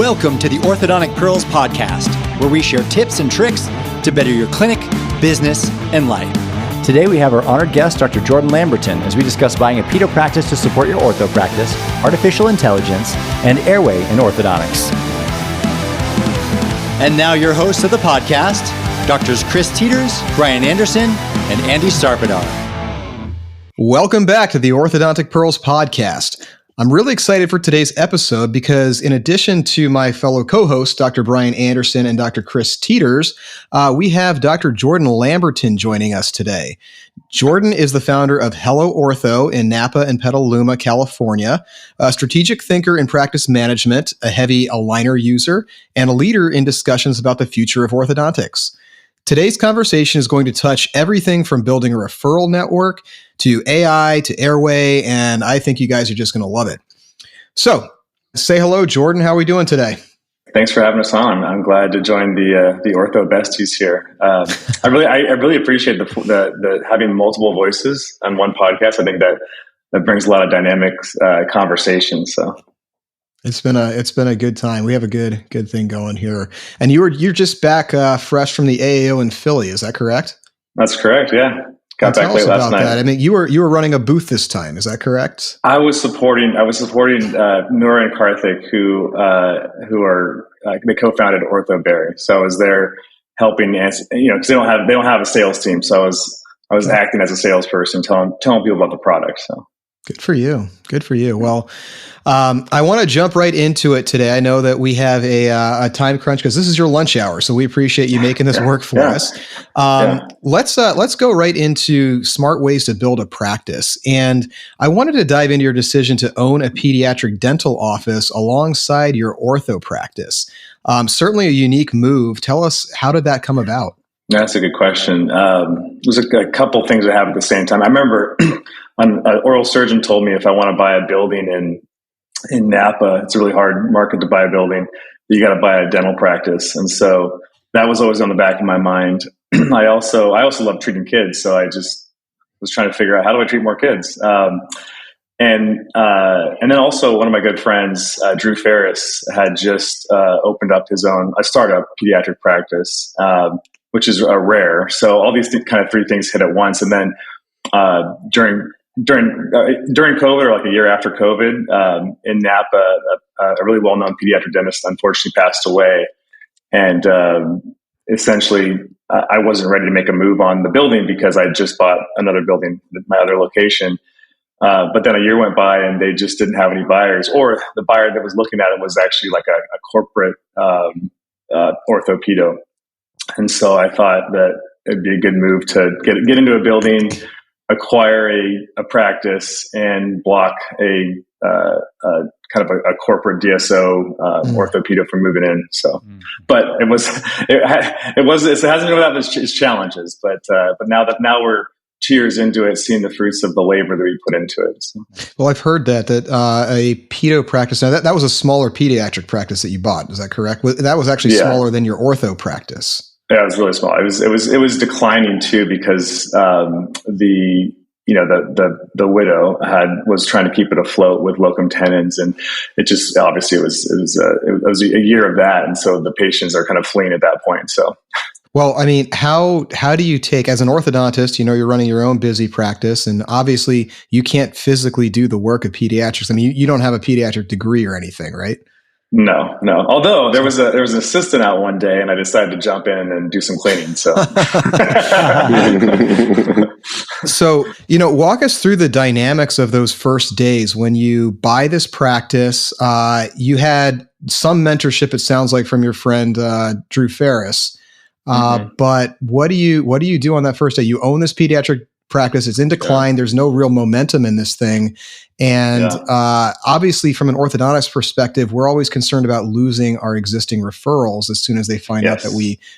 Welcome to the Orthodontic Pearls Podcast, where we share tips and tricks to better your clinic, business, and life. Today we have our honored guest, Dr. Jordan Lamberton, as we discuss buying a pedo practice to support your ortho practice, artificial intelligence, and Airway in orthodontics. And now your hosts of the podcast, Drs. Chris Teeters, Brian Anderson, and Andy Sarpadar. Welcome back to the Orthodontic Pearls Podcast. I'm really excited for today's episode because in addition to my fellow co-hosts, Dr. Brian Anderson and Dr. Chris Teeters, we have Dr. Jordan Lamberton joining us today. Jordan is the founder of Hello Ortho in Napa and Petaluma, California, a strategic thinker in practice management, a heavy aligner user, and a leader in discussions about the future of orthodontics. Today's conversation is going to touch everything from building a referral network to AI to Airway, and I think you guys are just going to love it. So, say hello, Jordan. How are we doing today? Thanks for having us on. I'm glad to join the Ortho Besties here. I really appreciate the having multiple voices on one podcast. I think that brings a lot of dynamics conversation. So. It's been a good time. We have a good thing going here. And you're just back fresh from the AAO in Philly. Is that correct? That's correct. Yeah, got back late last night. That. I mean, you were running a booth this time. Is that correct? I was supporting Noor and Karthik, who are they co-founded Ortho Berry. So I was there helping, because they don't have a sales team. So I was acting as a salesperson, telling people about the product. So. Good for you. Good for you. Well, I want to jump right into it today. I know that we have a time crunch because this is your lunch hour, so we appreciate you making this work for us. Let's go right into smart ways to build a practice. And I wanted to dive into your decision to own a pediatric dental office alongside your ortho practice. Certainly a unique move. Tell us, how did that come about? That's a good question. There's a couple things that happened at the same time. I remember an oral surgeon told me if I want to buy a building in Napa, it's a really hard market to buy a building. You got to buy a dental practice, and so that was always on the back of my mind. I also love treating kids, so I just was trying to figure out how do I treat more kids. And then also one of my good friends, Drew Ferris, had just opened up his own a startup pediatric practice. Which is rare. So all these kind of three things hit at once. And then during COVID, or like a year after COVID, in Napa, a really well-known pediatric dentist unfortunately passed away. And essentially, I wasn't ready to make a move on the building because I just bought another building at my other location. But then a year went by and they just didn't have any buyers, or the buyer that was looking at it was actually like a corporate orthopedo. And so I thought that it'd be a good move to get into a building, acquire a practice, and block a kind of a corporate DSO orthopedo from moving in. So, but it hasn't been without its challenges. But now we're 2 years into it, seeing the fruits of the labor that we put into it. So. Well, I've heard that a pedo practice, now that was a smaller pediatric practice that you bought. Is that correct? That was actually smaller than your ortho practice. Yeah, it was really small. It was declining too because the widow was trying to keep it afloat with locum tenens, and it just obviously it was a year of that, and so the patients are kind of fleeing at that point. So. Well, I mean, how do you take, as an orthodontist, you're running your own busy practice, and obviously you can't physically do the work of pediatrics. I mean, you don't have a pediatric degree or anything, right? No. Although there was an assistant out one day, and I decided to jump in and do some cleaning. So, so walk us through the dynamics of those first days when you buy this practice. You had some mentorship, it sounds like, from your friend Drew Ferris. But what do you do on that first day? You own this pediatric practice. It's in decline. There's no real momentum in this thing. And obviously from an orthodontist perspective, we're always concerned about losing our existing referrals as soon as they find out that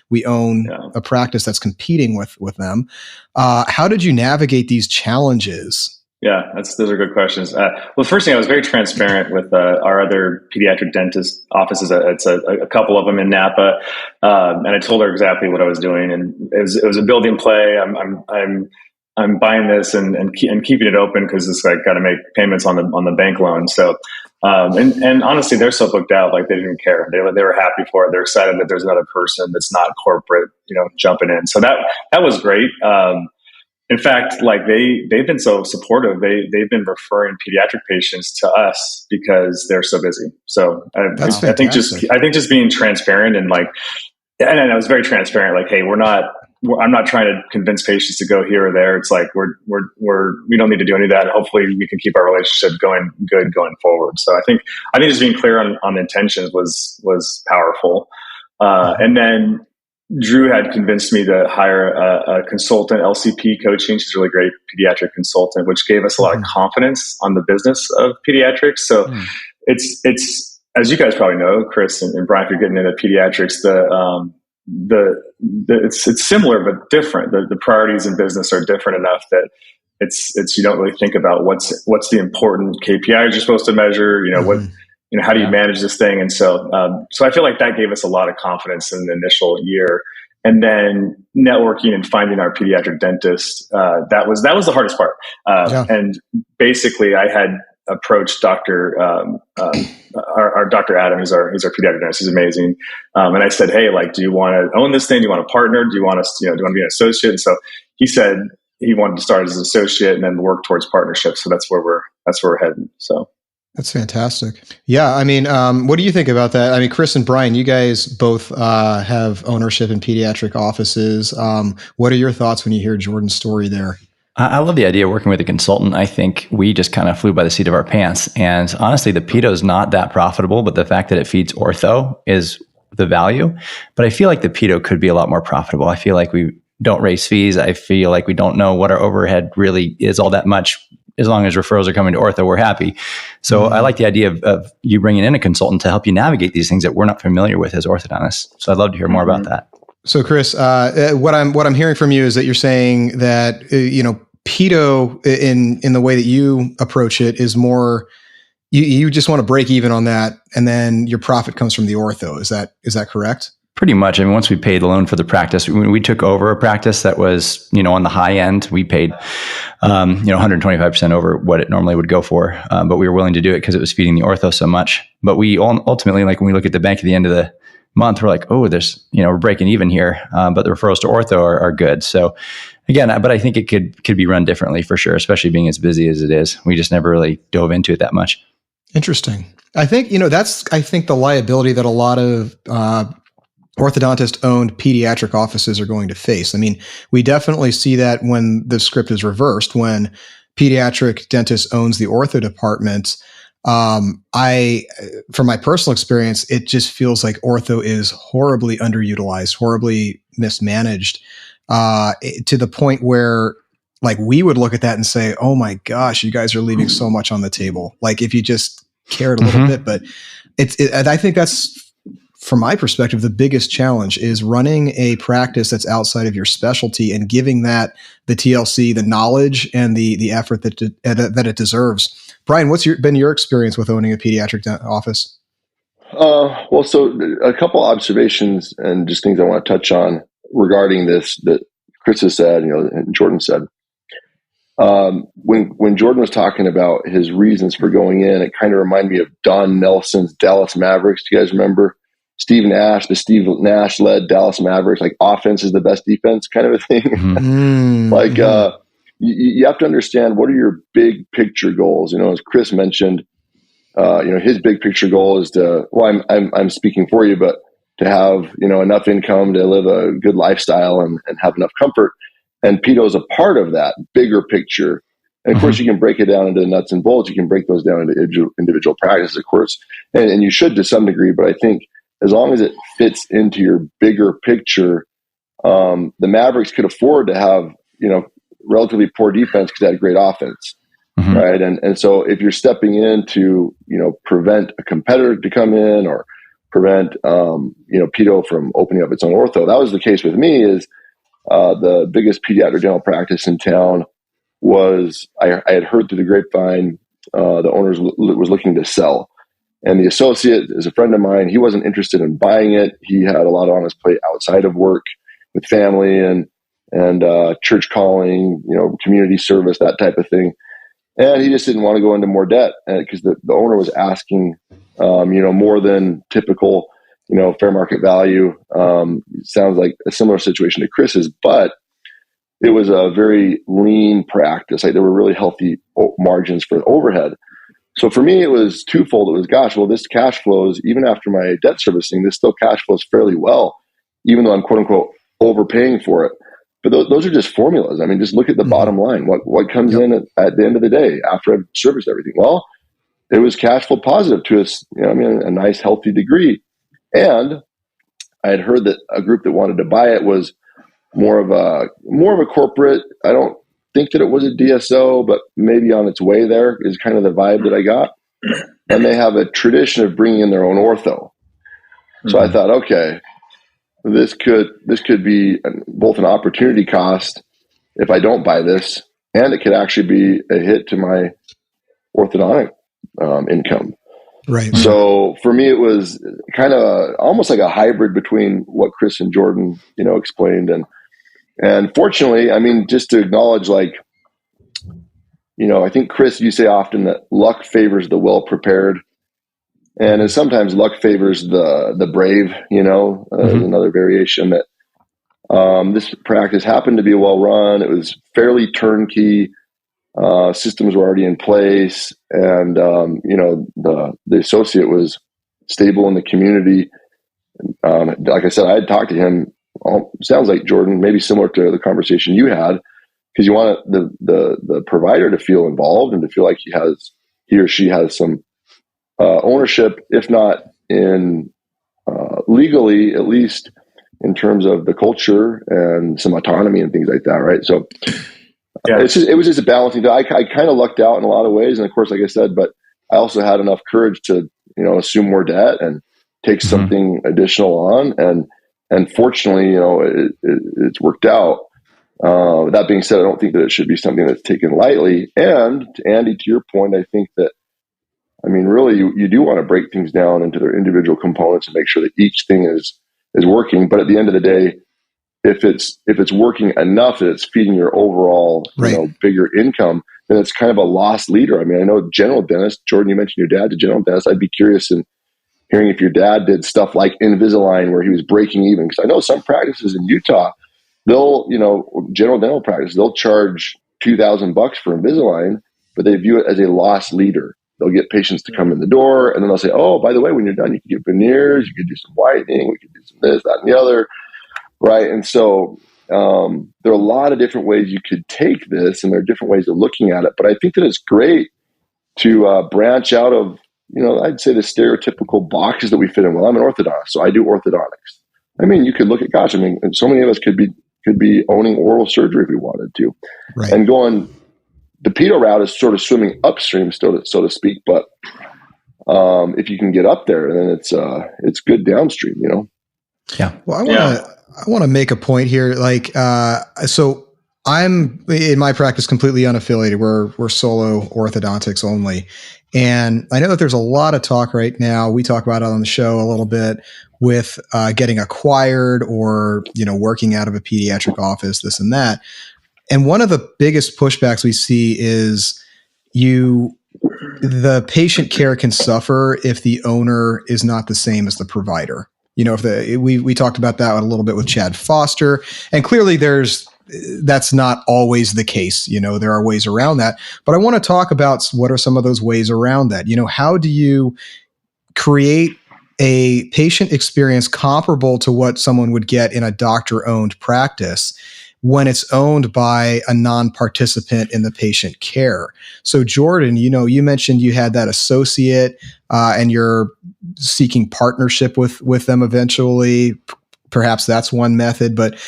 we own a practice that's competing with them. How did you navigate these challenges? Yeah, those are good questions. Well, the first thing, I was very transparent with our other pediatric dentist offices. It's a couple of them in Napa, and I told her exactly what I was doing. And it was a building play. I'm buying this and keeping it open because it's like got to make payments on the bank loan. So And honestly, they're so booked out, like they didn't care. They were happy for it. They're excited that there's another person that's not corporate, jumping in. So that was great. In fact, like they've been so supportive. They've been referring pediatric patients to us because they're so busy. So I think just being transparent and and I was very transparent. Like, hey, I'm not trying to convince patients to go here or there. It's like we don't need to do any of that. Hopefully, we can keep our relationship going forward. So I think just being clear on intentions was powerful. And then Drew had convinced me to hire a consultant, LCP coaching. She's a really great pediatric consultant, which gave us a lot of confidence on the business of pediatrics. So it's as you guys probably know, Chris and Brian, if you're getting into pediatrics, it's similar but different. The priorities in business are different enough that it's you don't really think about what's the important KPIs you're supposed to measure. How do you manage this thing? And so I feel like that gave us a lot of confidence in the initial year. And then networking and finding our pediatric dentist, that was the hardest part. And basically, I had approached Dr. Our Dr. Adam, he's our pediatric dentist. He's amazing. And I said, hey, do you want to own this thing? Do you want to partner? Do you want us? Do you want to be an associate? And so he said he wanted to start as an associate and then work towards partnership. So that's where we're heading. So. That's fantastic. Yeah. I mean, what do you think about that? I mean, Chris and Brian, you guys both have ownership in pediatric offices. What are your thoughts when you hear Jordan's story there? I love the idea of working with a consultant. I think we just kind of flew by the seat of our pants. And honestly, the pedo is not that profitable, but the fact that it feeds ortho is the value. But I feel like the pedo could be a lot more profitable. I feel like we don't raise fees. I feel like we don't know what our overhead really is all that much. As long as referrals are coming to ortho, we're happy. So I like the idea of you bringing in a consultant to help you navigate these things that we're not familiar with as orthodontists. So I'd love to hear more about that. So Chris, what I'm hearing from you is that you're saying that, pedo in the way that you approach it is more, you just want to break even on that. And then your profit comes from the ortho. Is that correct? Pretty much. I mean, once we paid the loan for the practice, when we took over a practice that was, on the high end, we paid, 125% over what it normally would go for. But we were willing to do it because it was feeding the ortho so much. But we ultimately, when we look at the bank at the end of the month, we're like, oh, there's, we're breaking even here. But the referrals to ortho are good. So again, but I think it could be run differently for sure, especially being as busy as it is. We just never really dove into it that much. Interesting. I think, that's the liability that a lot of, orthodontist-owned pediatric offices are going to face. I mean, we definitely see that when the script is reversed, when pediatric dentist owns the ortho department. From my personal experience, it just feels like ortho is horribly underutilized, horribly mismanaged, to the point where we would look at that and say, oh my gosh, you guys are leaving so much on the table. If you just cared a little bit, but I think that's, from my perspective, the biggest challenge is running a practice that's outside of your specialty and giving that the TLC, the knowledge and the effort that it deserves. Brian, what's been your experience with owning a pediatric office? So a couple observations and just things I want to touch on regarding this that Chris has said, and Jordan said. When Jordan was talking about his reasons for going in, it kind of reminded me of Don Nelson's Dallas Mavericks. Do you guys remember? The Steve Nash led Dallas Mavericks, offense is the best defense kind of a thing. You have to understand, what are your big picture goals? As Chris mentioned, his big picture goal is I'm speaking for you, but to have, enough income to live a good lifestyle and have enough comfort. And pedo is a part of that bigger picture. And of course, you can break it down into the nuts and bolts. You can break those down into individual practices, of course, and you should to some degree. But I think as long as it fits into your bigger picture, the Mavericks could afford to have, relatively poor defense because they had great offense, right? And so if you're stepping in to, prevent a competitor to come in or prevent, pedo from opening up its own ortho, that was the case with me. Is the biggest pediatric dental practice in town was, I had heard through the grapevine, the owner was looking to sell. And the associate is a friend of mine. He wasn't interested in buying it. He had a lot on his plate outside of work with family and church calling, community service, that type of thing. And he just didn't want to go into more debt because the owner was asking, more than typical, fair market value. Sounds like a similar situation to Chris's, but it was a very lean practice. Like there were really healthy margins for overhead. So for me, it was twofold. It was, gosh, well, this cash flows, even after my debt servicing, this still cash flows fairly well, even though I'm quote unquote overpaying for it. But those are just formulas. I mean, just look at the bottom line. What comes in at the end of the day after I've serviced everything? Well, it was cash flow positive to us, a nice, healthy degree. And I had heard that a group that wanted to buy it was more of a corporate. I don't think that it was a DSO, but maybe on its way there is kind of the vibe that I got. And they have a tradition of bringing in their own ortho. So I thought, okay, this could be both an opportunity cost if I don't buy this, and it could actually be a hit to my orthodontic income. Right. So for me, it was kind of almost like a hybrid between what Chris and Jordan, explained. And fortunately, I mean, just to acknowledge, like, I think, Chris, you say often that luck favors the well-prepared. And sometimes luck favors the brave, There's another variation that this practice happened to be well run. It was fairly turnkey. Systems were already in place. And, the associate was stable in the community. Like I said, I had talked to him. Sounds like, Jordan, maybe similar to the conversation you had, because you want the provider to feel involved and to feel like he or she has some ownership, if not in legally, at least in terms of the culture and some autonomy and things like that, right? So it was just a balancing. I kind of lucked out in a lot of ways, and of course, like I said, but I also had enough courage to assume more debt and take something additional on, and fortunately, it's worked out. That being said, I don't think that it should be something that's taken lightly. And to Andy, to your point, I think that, I mean, really, you do want to break things down into their individual components and make sure that each thing is working. But at the end of the day, if it's working enough that it's feeding your overall, bigger income, then it's kind of a loss leader. I mean, I know general dentist, Jordan, you mentioned your dad's a general dentist. I'd be curious in hearing if your dad did stuff like Invisalign where he was breaking even. Because I know some practices in Utah, they'll, general dental practice, they'll charge $2,000 for Invisalign, but they view it as a loss leader. They'll get patients to come in the door, and then they'll say, oh, by the way, when you're done, you can get veneers, you can do some whitening, we can do some this, that, and the other, right? And so there are a lot of different ways you could take this, and there are different ways of looking at it. But I think that it's great to branch out of, I'd say the stereotypical boxes that we fit in. Well, I'm an orthodontist, so I do orthodontics. I mean, you could look at, so many of us could be owning oral surgery if we wanted to, right? And going. The pedo route is sort of swimming upstream, so to speak. But if you can get up there, then it's good downstream. Yeah. Well, I want to make a point here. Like, so I'm in my practice completely unaffiliated. We're solo orthodontics only, and I know that there's a lot of talk right now. We talk about it on the show a little bit with getting acquired or working out of a pediatric office, this and that. And one of the biggest pushbacks we see is the patient care can suffer if the owner is not the same as the provider. We talked about that a little bit with Chad Foster, and clearly that's not always the case. There are ways around that, but I want to talk about what are some of those ways around that. How do you create a patient experience comparable to what someone would get in a doctor-owned practice when it's owned by a non-participant in the patient care? So Jordan, you mentioned you had that associate and you're seeking partnership with them eventually. Perhaps that's one method, but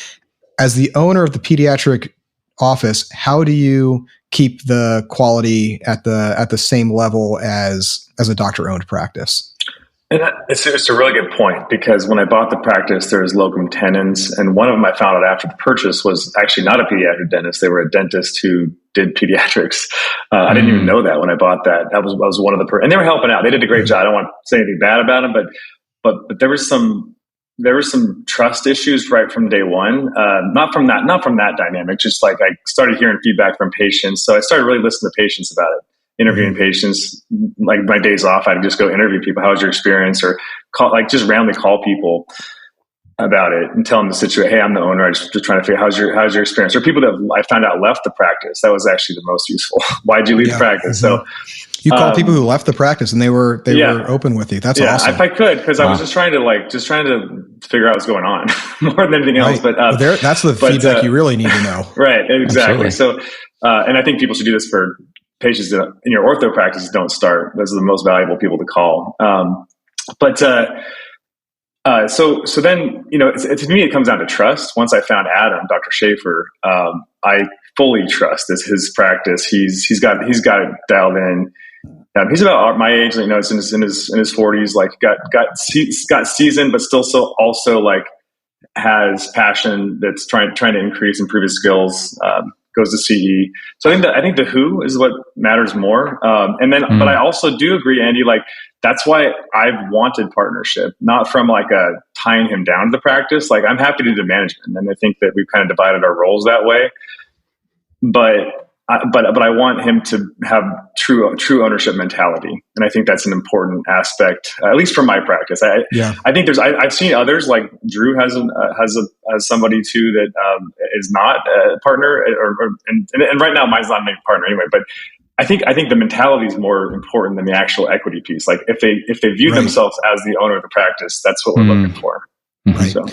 as the owner of the pediatric office, how do you keep the quality at the same level as a doctor-owned practice? And it's a really good point, because when I bought the practice, there was locum tenens, and one of them I found out after the purchase was actually not a pediatric dentist. They were a dentist who did pediatrics. I didn't even know that when I bought that. That was one of the and they were helping out. They did a great job. I don't want to say anything bad about them, but there was some there were some trust issues right from day one. Not from that dynamic, just like I started hearing feedback from patients. So I started really listening to patients about it, interviewing patients. Like my days off, I'd just go interview people. How was your experience? Or just randomly call people about it and tell them the situation. Hey, I'm the owner. I just trying to figure out how's your experience. Or people that I found out left the practice. That was actually the most useful. Why'd you leave the practice? So you call people who left the practice and they were open with you. That's awesome. If I could, because I was just trying to figure out what's going on more than anything else. But that's the feedback you really need to know. Right. Exactly. Absolutely. So, and I think people should do this for patients that in your ortho practice don't start. Those are the most valuable people to call. So then, to me, it comes down to trust. Once I found Adam, Dr. Schaefer, I fully trust his practice. He's got it dialed in. He's about my age, it's in his 40s, like got seasoned, but still also like has passion that's trying to improve his skills. Goes to CE. So I think the who is what matters more. But I also do agree, Andy, like that's why I've wanted partnership, not from like tying him down to the practice. Like I'm happy to do management. And I think that we've kind of divided our roles that way, but I want him to have true ownership mentality. And I think that's an important aspect, at least from my practice. I think I've seen others like Drew has somebody too that is not a partner and right now mine's not a partner anyway, but I think the mentality is more important than the actual equity piece. Like if they view themselves as the owner of the practice, that's what we're looking for. Right. So.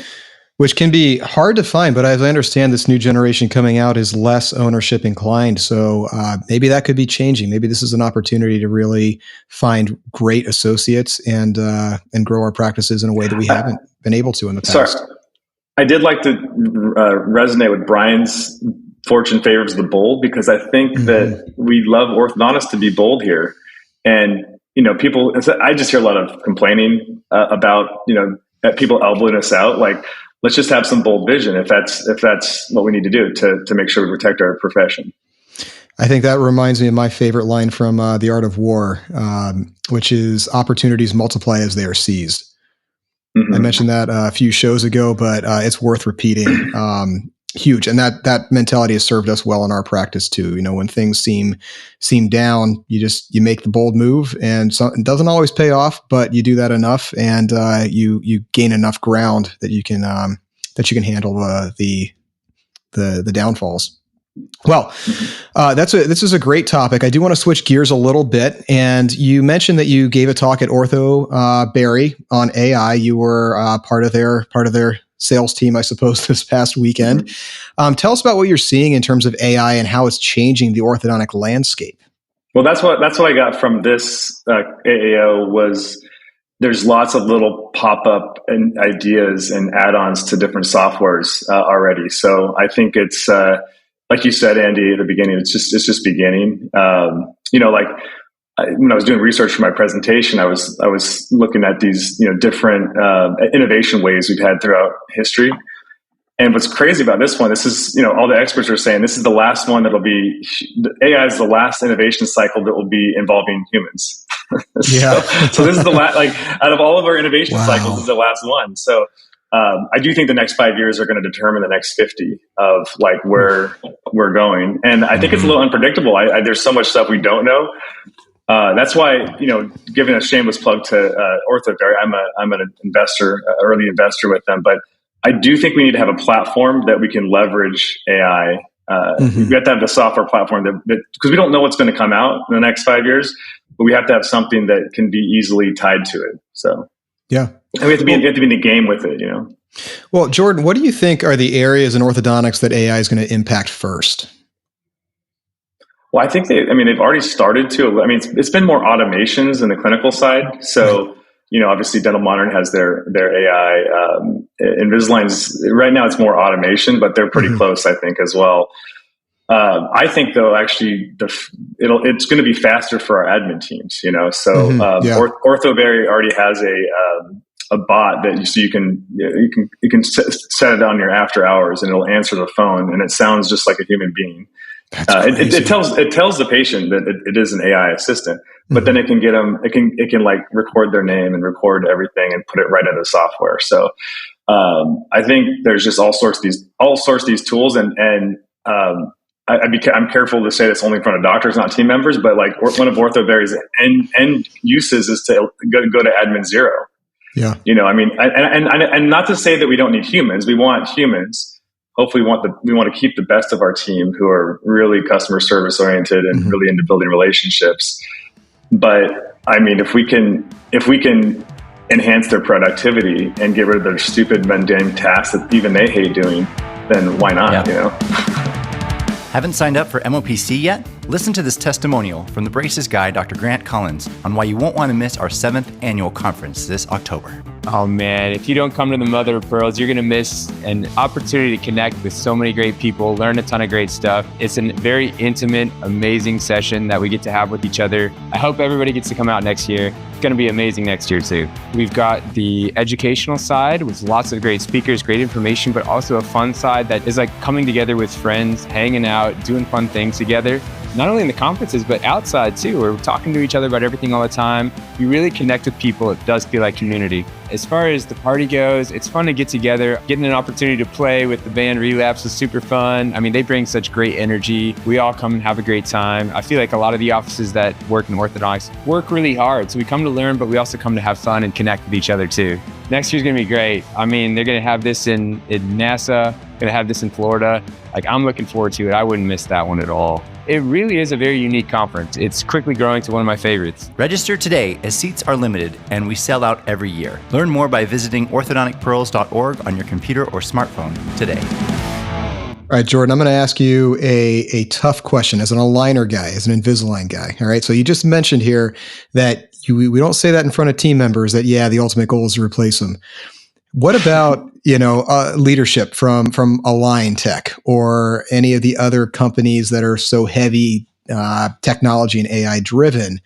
Which can be hard to find, but as I understand, this new generation coming out is less ownership inclined. So maybe that could be changing. Maybe this is an opportunity to really find great associates and grow our practices in a way that we haven't been able to in the past. Sorry. I did like to resonate with Brian's fortune favors the bold, because I think that we love orthodontists to be bold here. And, people, I just hear a lot of complaining about, that people elbowing us out. Like, let's just have some bold vision if that's what we need to do to make sure we protect our profession. I think that reminds me of my favorite line from The Art of War, which is opportunities multiply as they are seized. I mentioned that a few shows ago, but it's worth repeating. Huge. And that mentality has served us well in our practice too. When things seem down, you make the bold move, and it doesn't always pay off, but you do that enough, and you gain enough ground that you can handle the downfalls. Well, this is a great topic. I do want to switch gears a little bit. And you mentioned that you gave a talk at Ortho Berry on AI. You were part of their sales team, I suppose, this past weekend. Tell us about what you're seeing in terms of AI and how it's changing the orthodontic landscape. Well, that's what I got from this AAO was there's lots of little pop-up and ideas and add-ons to different softwares already. So I think it's like you said, Andy, at the beginning, it's just beginning. When I was doing research for my presentation, I was looking at these different innovation ways we've had throughout history. And what's crazy about this one, this is all the experts are saying this is the last one that'll be AI is the last innovation cycle that will be involving humans. Yeah. so this is the last, like out of all of our innovation cycles, this is the last one. So I do think the next 5 years are going to determine the next 50 of like where we're going. And I think it's a little unpredictable. There's so much stuff we don't know. That's why, giving a shameless plug to Ortho Berry, I'm an investor, early investor with them, but I do think we need to have a platform that we can leverage AI. We have to have the software platform that because we don't know what's going to come out in the next 5 years, but we have to have something that can be easily tied to it. So yeah, and we have to be in the game with it, Well, Jordan, what do you think are the areas in orthodontics that AI is going to impact first? Well, I think they've already started to. It's been more automations in the clinical side. So, obviously Dental Modern has their AI. Invisalign's right now it's more automation, but they're pretty close, I think, as well. I think though, actually, it's going to be faster for our admin teams. So Ortho Berry already has a bot that you can set it on your after hours, and it'll answer the phone, and it sounds just like a human being. It tells the patient that it is an AI assistant, but then it can get them. It can like record their name and record everything and put it right into the software. So I think there's just all sorts of these tools, and I'm careful to say this only in front of doctors, not team members, but like one of Ortho Berry's end uses is to go to admin zero. Yeah. I mean, and not to say that we don't need humans. We want humans. Hopefully we want to keep the best of our team who are really customer service oriented and really into building relationships. But I mean, if we can enhance their productivity and get rid of their stupid mundane tasks that even they hate doing, then why not, Haven't signed up for MOPC yet? Listen to this testimonial from the Braces guy, Dr. Grant Collins, on why you won't want to miss our 7th annual conference this October. Oh man, if you don't come to the Mother of Pearls, you're going to miss an opportunity to connect with so many great people, learn a ton of great stuff. It's a very intimate, amazing session that we get to have with each other. I hope everybody gets to come out next year. It's going to be amazing next year too. We've got the educational side with lots of great speakers, great information, but also a fun side that is like coming together with friends, hanging out, doing fun things together. Not only in the conferences, but outside too. We're talking to each other about everything all the time. You really connect with people. It does feel like community. As far as the party goes, it's fun to get together. Getting an opportunity to play with the band Relapse was super fun. I mean, they bring such great energy. We all come and have a great time. I feel like a lot of the offices that work in orthodontics work really hard. So we come to learn, but we also come to have fun and connect with each other too. Next year's gonna be great. I mean, they're gonna have this in NASA, gonna have this in Florida. Like, I'm looking forward to it. I wouldn't miss that one at all. It really is a very unique conference. It's quickly growing to one of my favorites. Register today as seats are limited and we sell out every year. Learn more by visiting orthodonticpearls.org on your computer or smartphone today. All right, Jordan, I'm going to ask you a tough question as an aligner guy, as an Invisalign guy. All right, so you just mentioned here that we don't say that in front of team members that, the ultimate goal is to replace them. What about, leadership from Align Tech or any of the other companies that are so heavy technology and AI driven?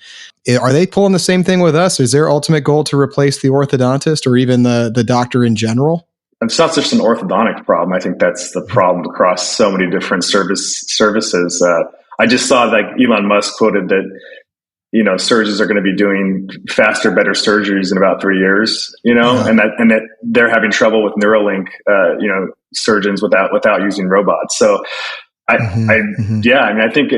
Are they pulling the same thing with us? Is their ultimate goal to replace the orthodontist or even the doctor in general? It's not just an orthodontic problem. I think that's the problem across so many different services. I just saw like Elon Musk quoted that, surgeons are going to be doing faster, better surgeries in about 3 years, and that they're having trouble with Neuralink, surgeons without using robots. So I think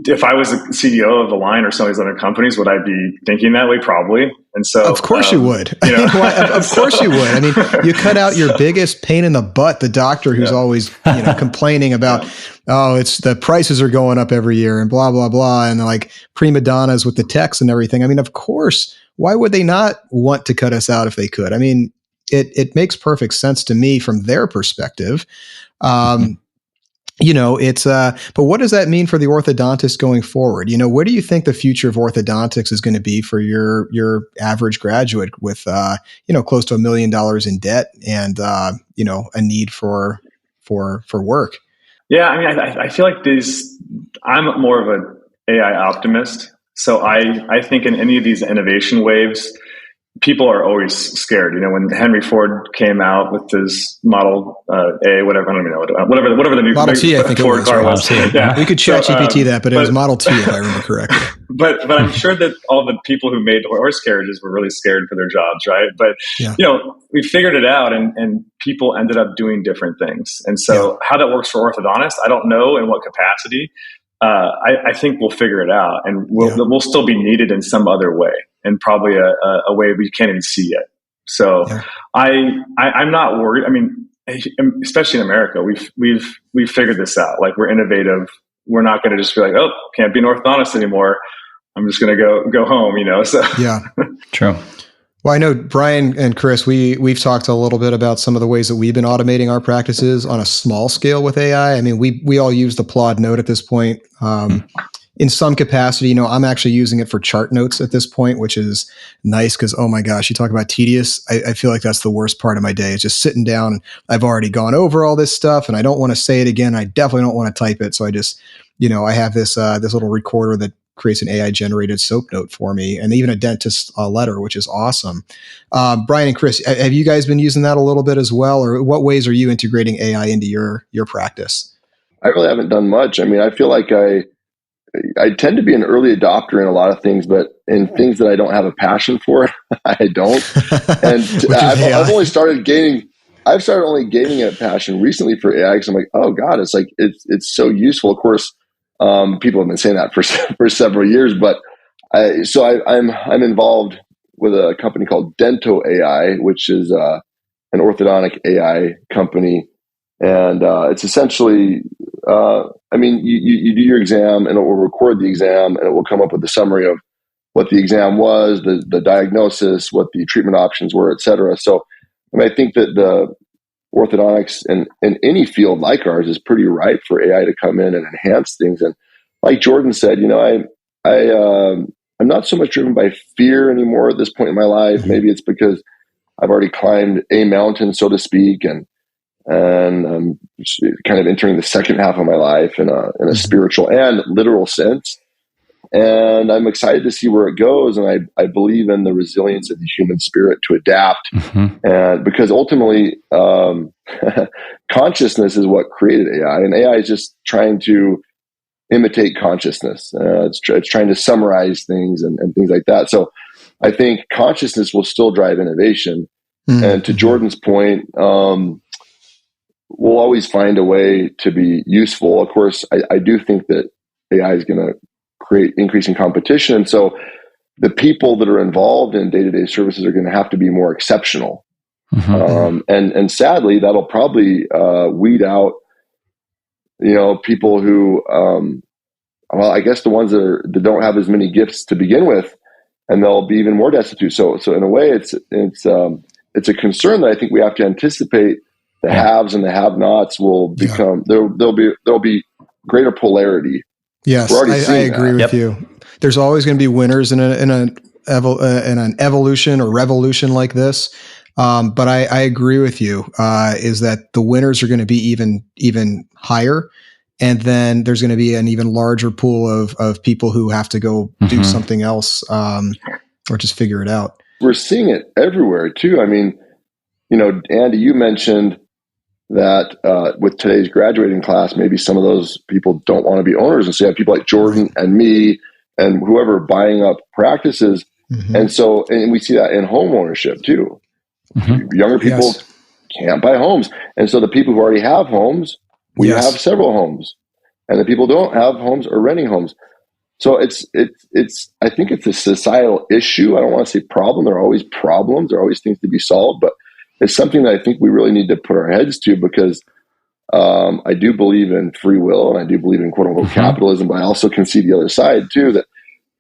if I was a CEO of Align or some of these other companies, would I be thinking that way? Probably. And so, of course you would. Of course you would. I mean, you cut out your biggest pain in the butt, the doctor who's always, complaining about, it's the prices are going up every year and blah, blah, blah. And like prima donnas with the techs and everything. I mean, of course, why would they not want to cut us out if they could? I mean, it makes perfect sense to me from their perspective. But what does that mean for the orthodontist going forward? Where do you think the future of orthodontics is going to be for your average graduate with, close to $1 million in debt and, a need for work? Yeah. I mean, I feel like I'm more of an AI optimist. So I think in any of these innovation waves, people are always scared. When Henry Ford came out with his Model A, whatever, I don't even know, whatever the new Model T, I think Ford car was. Yeah. We could ChatGPT that, but it was Model T, if I remember correctly. But I'm sure that all the people who made horse carriages were really scared for their jobs, right? But we figured it out, and people ended up doing different things. And so, how that works for orthodontists, I don't know in what capacity. I think we'll figure it out, and we'll still be needed in some other way, and probably a way we can't even see yet. So I'm not worried. I mean, especially in America, we've figured this out. Like, we're innovative. We're not going to just be like, oh, can't be an orthodontist anymore. I'm just going to go home. So True. Well, I know Brian and Chris, we've talked a little bit about some of the ways that we've been automating our practices on a small scale with AI. I mean, we all use the Plod Note at this point. In some capacity, I'm actually using it for chart notes at this point, which is nice because, oh my gosh, you talk about tedious. I feel like that's the worst part of my day. It's just sitting down and I've already gone over all this stuff and I don't want to say it again. I definitely don't want to type it. So I just, I have this little recorder that creates an AI generated soap note for me, and even a dentist letter, which is awesome. Brian and Chris, have you guys been using that a little bit as well, or what ways are you integrating AI into your practice? I really haven't done much. I mean, I feel like I tend to be an early adopter in a lot of things, but in things that I don't have a passion for, I don't. And I've only started gaining I've started only gaining a passion recently for AI because I'm like, oh God, it's so useful. Of course, people have been saying that for several years, but I'm involved with a company called DentoAI, which is an orthodontic AI company, and it's essentially, you do your exam, and it will record the exam, and it will come up with a summary of what the exam was, the diagnosis, what the treatment options were, et cetera. So, I think that the orthodontics in any field like ours is pretty ripe for AI to come in and enhance things. And like Jordan said, I'm not so much driven by fear anymore at this point in my life. Maybe it's because I've already climbed a mountain, so to speak, and I'm kind of entering the second half of my life in a spiritual and literal sense. And I'm excited to see where it goes. And I believe in the resilience of the human spirit to adapt. And because ultimately, consciousness is what created AI, and AI is just trying to imitate consciousness. It's trying to summarize things and things like that. So I think consciousness will still drive innovation. And to Jordan's point, we'll always find a way to be useful. Of course, I do think that AI is going to create increasing competition. And so the people that are involved in day-to-day services are going to have to be more exceptional. And sadly, that'll probably weed out, people who, I guess the ones that don't have as many gifts to begin with, and they'll be even more destitute. So in a way, it's a concern that I think we have to anticipate. The haves and the have-nots will become there'll be greater polarity. Yes, I agree with you. There's always going to be winners in an evolution or revolution like this. But I agree with you, is that the winners are going to be even higher. And then there's going to be an even larger pool of people who have to go do something else, or just figure it out. We're seeing it everywhere too. Andy, you mentioned that with today's graduating class, maybe some of those people don't want to be owners. And so you have people like Jordan and me and whoever buying up practices. And we see that in home ownership too. Younger people can't buy homes. And so the people who already have homes, we have several homes, and the people who don't have homes are renting homes. So it's I think it's a societal issue. I don't want to say problem. There are always problems. There are always things to be solved, but it's something that I think we really need to put our heads to, because I do believe in free will, and I do believe in quote unquote capitalism, but I also can see the other side too, that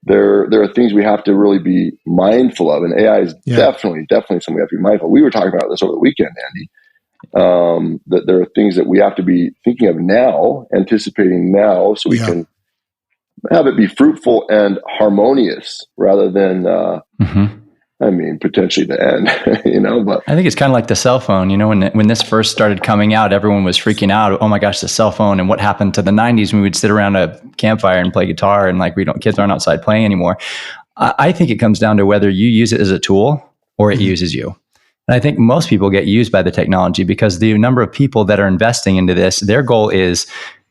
there are things we have to really be mindful of. And AI is definitely something we have to be mindful of. We were talking about this over the weekend, Andy, that there are things that we have to be thinking of now, anticipating now, so we can have it be fruitful and harmonious rather than, potentially the end, but I think it's kind of like the cell phone. When this first started coming out, everyone was freaking out. Oh my gosh, the cell phone. And what happened to the 90s when we would sit around a campfire and play guitar, and kids aren't outside playing anymore. I think it comes down to whether you use it as a tool or it uses you. And I think most people get used by the technology because the number of people that are investing into this, their goal is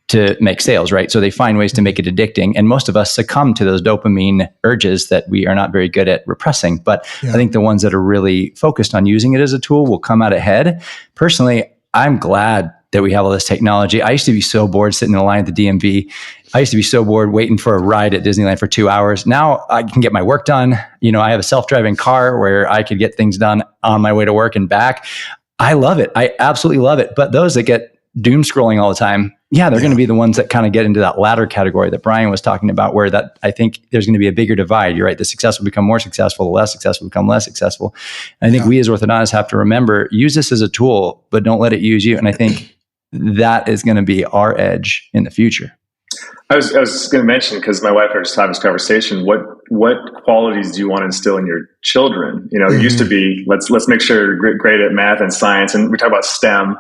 to make sales, right? So they find ways to make it addicting. And most of us succumb to those dopamine urges that we are not very good at repressing. But I think the ones that are really focused on using it as a tool will come out ahead. Personally, I'm glad that we have all this technology. I used to be so bored sitting in a line at the DMV. I used to be so bored waiting for a ride at Disneyland for 2 hours. Now I can get my work done. I have a self-driving car where I could get things done on my way to work and back. I love it. I absolutely love it. But those that get doom scrolling all the time, they're going to be the ones that kind of get into that latter category that Brian was talking about, where that I think there's going to be a bigger divide. You're right. The successful become more successful, the less successful become less successful. And I think we as orthodontists have to remember, use this as a tool, but don't let it use you. And I think that is going to be our edge in the future. I was going to mention, because my wife and I just had this conversation, what qualities do you want to instill in your children? It used to be, let's make sure you're great at math and science. And we talk about STEM.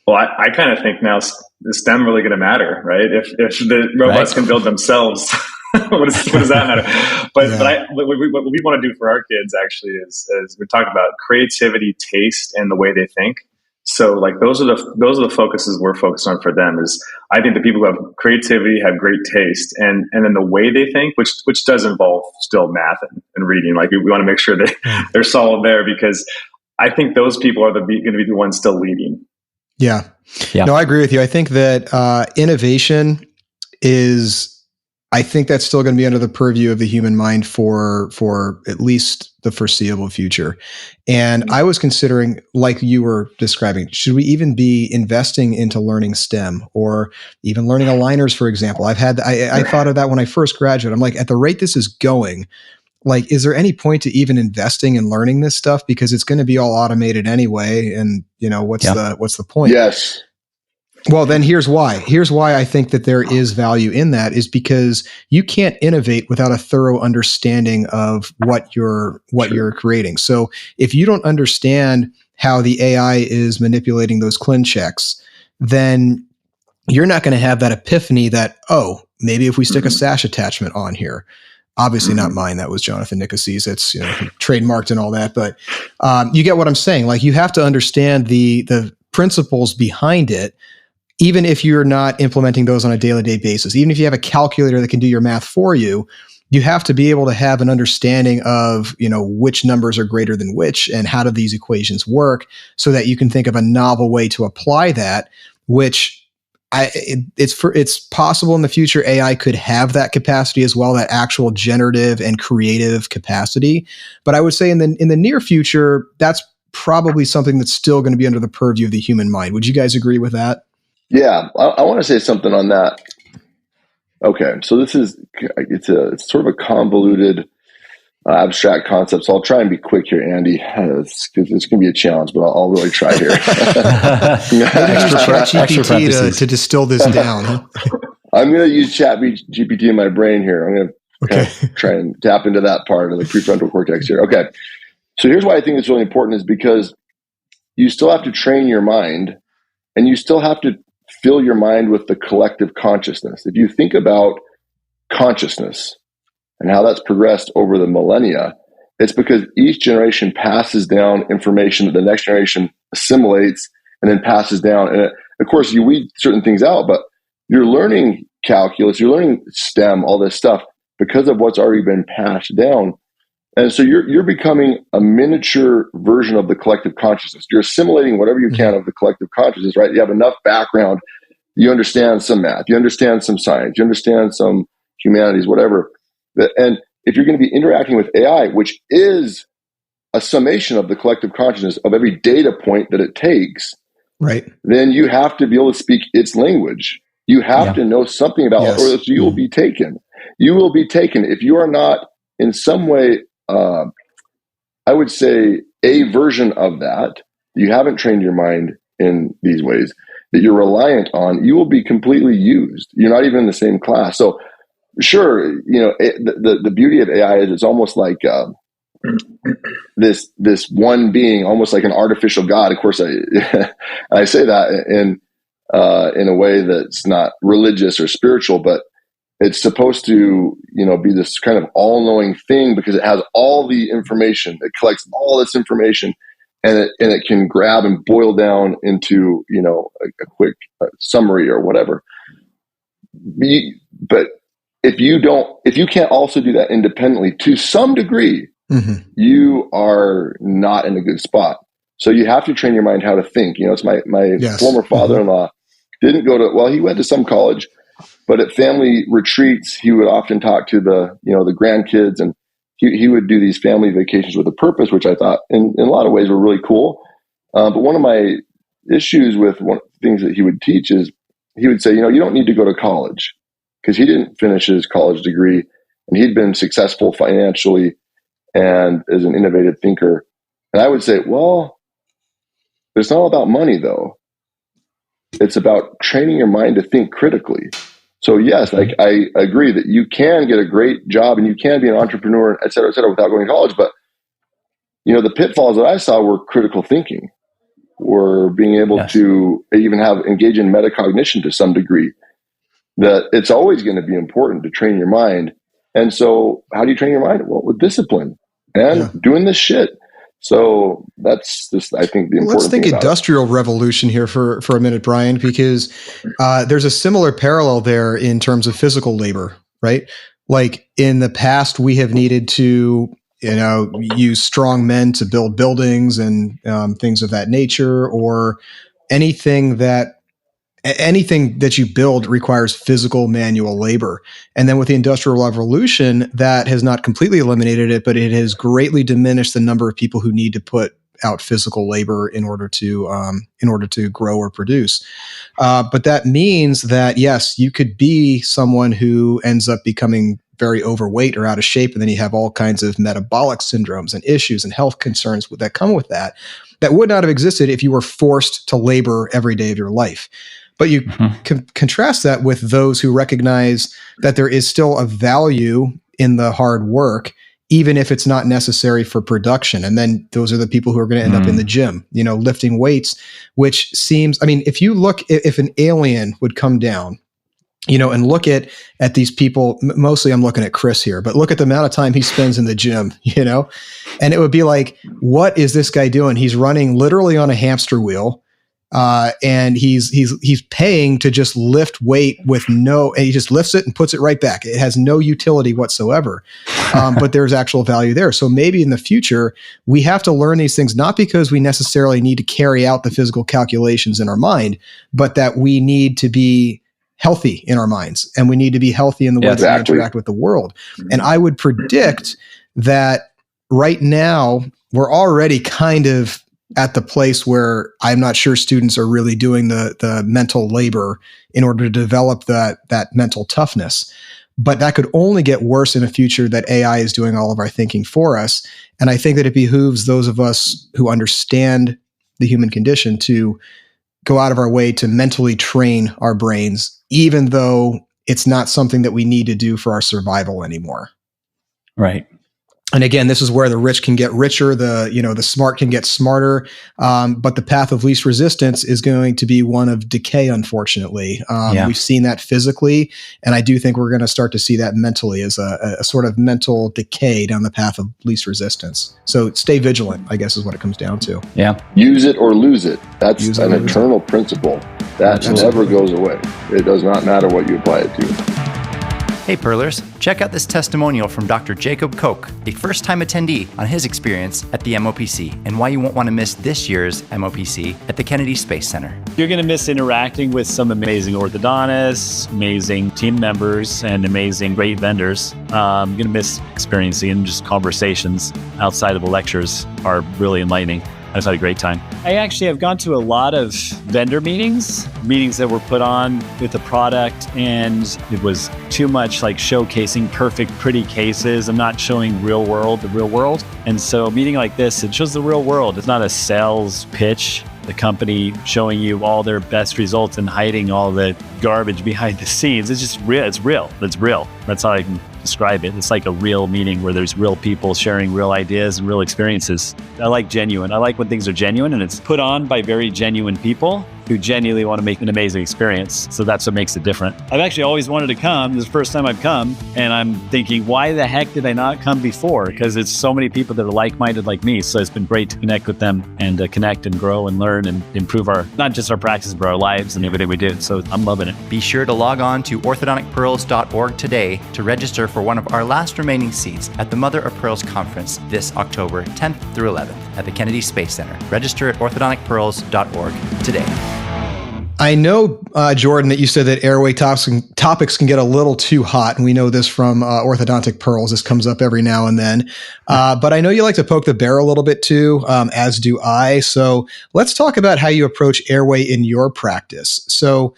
Well, I kind of think now, is STEM really going to matter, right? If the robots can build themselves, what does that matter? But what we want to do for our kids actually is we talked about creativity, taste, and the way they think. So those are the focuses we're focused on for them. Is I think the people who have creativity have great taste, and then the way they think, which does involve still math and reading. We want to make sure that they're solid there, because I think those people are going to be the ones still leading. Yeah. Yeah. No, I agree with you. I think that innovation I think that's still going to be under the purview of the human mind for at least the foreseeable future. And I was considering, like you were describing, should we even be investing into learning STEM or even learning aligners, for example? I thought of that when I first graduated. I'm like, at the rate this is going, like, is there any point to even investing in learning this stuff? Because it's going to be all automated anyway. And what's the point? Yes. Well, then here's why. Here's why I think that there is value in that is because you can't innovate without a thorough understanding of what you're creating. So if you don't understand how the AI is manipulating those CLIN checks, then you're not going to have that epiphany that, oh, maybe if we stick a sash attachment on here. Obviously not mine. That was Jonathan Nicosi's. It's trademarked and all that. But you get what I'm saying. Like, you have to understand the principles behind it, even if you're not implementing those on a day-to-day basis. Even if you have a calculator that can do your math for you, you have to be able to have an understanding of which numbers are greater than which and how do these equations work, so that you can think of a novel way to apply that. Which it's possible in the future AI could have that capacity as well, that actual generative and creative capacity. But I would say in the near future, that's probably something that's still going to be under the purview of the human mind. Would you guys agree with that? Yeah, I want to say something on that. Okay, so it's sort of a convoluted, abstract concept. So I'll try and be quick here, Andy. It's going to be a challenge, but I'll really try here. ChatGPT to distill this down. Huh? I'm going to use ChatGPT in my brain here. I'm going to try and tap into that part of the prefrontal cortex here. Okay, so here's why I think it's really important is because you still have to train your mind, and you still have to fill your mind with the collective consciousness. If you think about consciousness and how that's progressed over the millennia, it's because each generation passes down information that the next generation assimilates and then passes down. And of course, you weed certain things out, but you're learning calculus, you're learning STEM, all this stuff because of what's already been passed down. And so you're becoming a miniature version of the collective consciousness. You're assimilating whatever you can of the collective consciousness, right? You have enough background. You understand some math. You understand some science. You understand some humanities, whatever. And if you're going to be interacting with AI, which is a summation of the collective consciousness of every data point that it takes, right, then you have to be able to speak its language. You have to know something about it, or else you will be taken. You will be taken if you are not in some way, I would say, a version of that. You haven't trained your mind in these ways that you're reliant on. You will be completely used. You're not even in the same class. So sure, the beauty of AI is it's almost like this one being, almost like an artificial God. Of course, I say that in a way that's not religious or spiritual, but it's supposed to, be this kind of all-knowing thing because it has all the information. It collects all this information, and it can grab and boil down into, a quick summary or whatever. But if you can't also do that independently to some degree, you are not in a good spot. So you have to train your mind how to think. It's my former father-in-law didn't go to, he went to some college, but at family retreats, he would often talk to the grandkids, and he would do these family vacations with a purpose, which I thought in a lot of ways were really cool. But one of my issues with one of the things that he would teach is he would say, you don't need to go to college, because he didn't finish his college degree and he'd been successful financially and as an innovative thinker. And I would say, well, it's not all about money though. It's about training your mind to think critically. So yes, I agree that you can get a great job and you can be an entrepreneur, et cetera, without going to college. But, the pitfalls that I saw were critical thinking, or being able to even engage in metacognition to some degree, that it's always going to be important to train your mind. And so how do you train your mind? Well, with discipline and doing this shit. So that's just, I think, the important Let's think industrial revolution here for a minute, Brian, because there's a similar parallel there in terms of physical labor, right? Like in the past, we have needed to use strong men to build buildings and things of that nature, or anything that you build requires physical manual labor. And then with the Industrial Revolution, that has not completely eliminated it, but it has greatly diminished the number of people who need to put out physical labor in order to grow or produce. But that means that, yes, you could be someone who ends up becoming very overweight or out of shape, and then you have all kinds of metabolic syndromes and issues and health concerns that come with that would not have existed if you were forced to labor every day of your life. But you contrast that with those who recognize that there is still a value in the hard work, even if it's not necessary for production. And then those are the people who are going to end up in the gym, lifting weights, which seems, if an alien would come down, and look at these people, mostly I'm looking at Chris here, but look at the amount of time he spends in the gym, and it would be like, what is this guy doing? He's running literally on a hamster wheel. And he's paying to just lift weight and he just lifts it and puts it right back. It has no utility whatsoever. But there's actual value there. So maybe in the future, we have to learn these things, not because we necessarily need to carry out the physical calculations in our mind, but that we need to be healthy in our minds, and we need to be healthy in the way that we interact with the world. And I would predict that right now we're already kind of at the place where I'm not sure students are really doing the mental labor in order to develop that mental toughness. But that could only get worse in a future that AI is doing all of our thinking for us. And I think that it behooves those of us who understand the human condition to go out of our way to mentally train our brains, even though it's not something that we need to do for our survival anymore. Right. And again, this is where the rich can get richer, the smart can get smarter, but the path of least resistance is going to be one of decay, unfortunately. We've seen that physically, and I do think we're going to start to see that mentally as a sort of mental decay down the path of least resistance. So stay vigilant, I guess, is what it comes down to. Yeah. Use it or lose it. That's an eternal principle. That never goes away. It does not matter what you apply it to. Hey Pearlers, check out this testimonial from Dr. Jacob Koch, a first-time attendee, on his experience at the MOPC and why you won't want to miss this year's MOPC at the Kennedy Space Center. You're going to miss interacting with some amazing orthodontists, amazing team members, and amazing great vendors. You're going to miss experiencing just conversations outside of the lectures are really enlightening. I just had a great time. I actually have gone to a lot of vendor meetings that were put on with the product, and it was too much like showcasing perfect, pretty cases. I'm not showing the real world. And so a meeting like this, it shows the real world. It's not a sales pitch, the company showing you all their best results and hiding all the garbage behind the scenes. It's just real. It's real. That's how I can describe it. It's like a real meeting where there's real people sharing real ideas and real experiences. I like genuine. I like when things are genuine and it's put on by very genuine people who genuinely want to make an amazing experience. So that's what makes it different. I've actually always wanted to come. This is the first time I've come, and I'm thinking, why the heck did I not come before? Because it's so many people that are like-minded like me. So it's been great to connect with them and connect and grow and learn and improve not just our practice, but our lives and everything we do. So I'm loving it. Be sure to log on to orthodonticpearls.org today to register for one of our last remaining seats at the Mother of Pearls Conference this October 10th through 11th at the Kennedy Space Center. Register at orthodonticpearls.org today. I know, Jordan, that you said that airway topics can get a little too hot, and we know this from Orthodontic Pearls. This comes up every now and then. But I know you like to poke the bear a little bit too, as do I. So let's talk about how you approach airway in your practice. So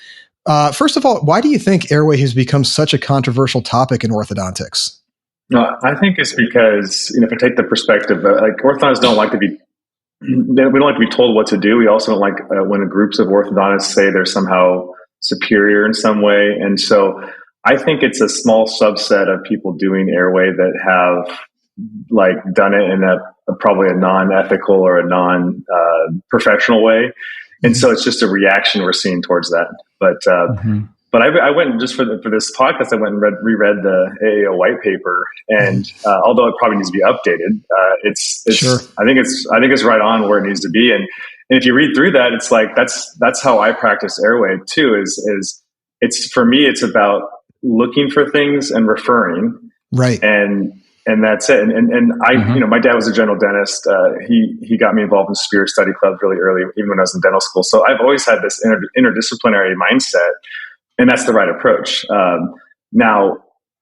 first of all, why do you think airway has become such a controversial topic in orthodontics? No, I think it's because, if I take the perspective, like orthodontists don't like to be we don't like to be told what to do. We also don't like when groups of orthodontists say they're somehow superior in some way. And so I think it's a small subset of people doing airway that have done it in probably a non-ethical or a non-professional way. And so it's just a reaction we're seeing towards that. But I went just for this podcast. I went and reread the AAO white paper, and although it probably needs to be updated, it's sure. I think it's right on where it needs to be. And if you read through that, it's like that's how I practice airway too. Is it's for me, it's about looking for things and referring, right, and and that's it. And I, my dad was a general dentist. He got me involved in Spear Study Club really early, even when I was in dental school. So I've always had this interdisciplinary mindset, and that's the right approach. Now,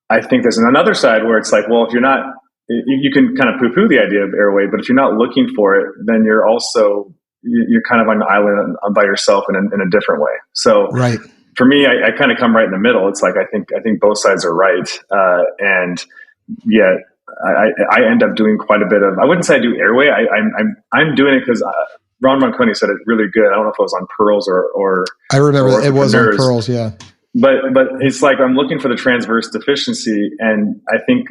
I think there's another side where it's like, well, if you're not, you can kind of poo-poo the idea of Airway, but if you're not looking for it, then you're kind of on an island by yourself in a different way. So right. For me, I kind of come right in the middle. It's like, I think both sides are right. And yet I end up doing quite a bit of, I wouldn't say I do Airway. I'm doing it because Ron Ronconi said it really good. I don't know if it was on Pearls or I remember it was on Pearls. Yeah. But it's like, I'm looking for the transverse deficiency. And I think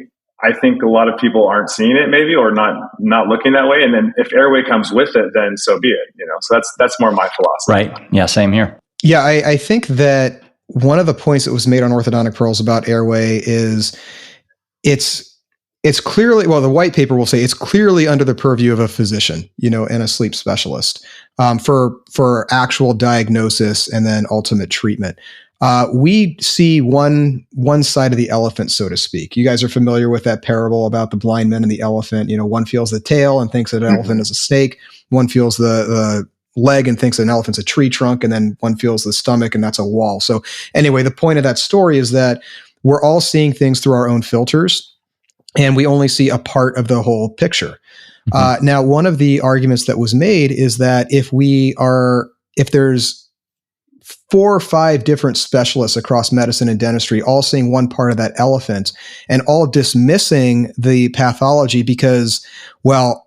a lot of people aren't seeing it maybe, or not looking that way. And then if Airway comes with it, then so be it, So that's more my philosophy. Right. Yeah. Same here. Yeah. I think that one of the points that was made on Orthodontic Pearls about Airway is it's clearly, well, the white paper will say it's clearly under the purview of a physician, and a sleep specialist, for actual diagnosis and then ultimate treatment. We see one side of the elephant, so to speak. You guys are familiar with that parable about the blind man and the elephant. One feels the tail and thinks that an elephant is a snake. One feels the leg and thinks an elephant's a tree trunk. And then one feels the stomach and that's a wall. So anyway, the point of that story is that we're all seeing things through our own filters, and we only see a part of the whole picture. Now, one of the arguments that was made is that if there's 4 or 5 different specialists across medicine and dentistry, all seeing one part of that elephant and all dismissing the pathology because, well,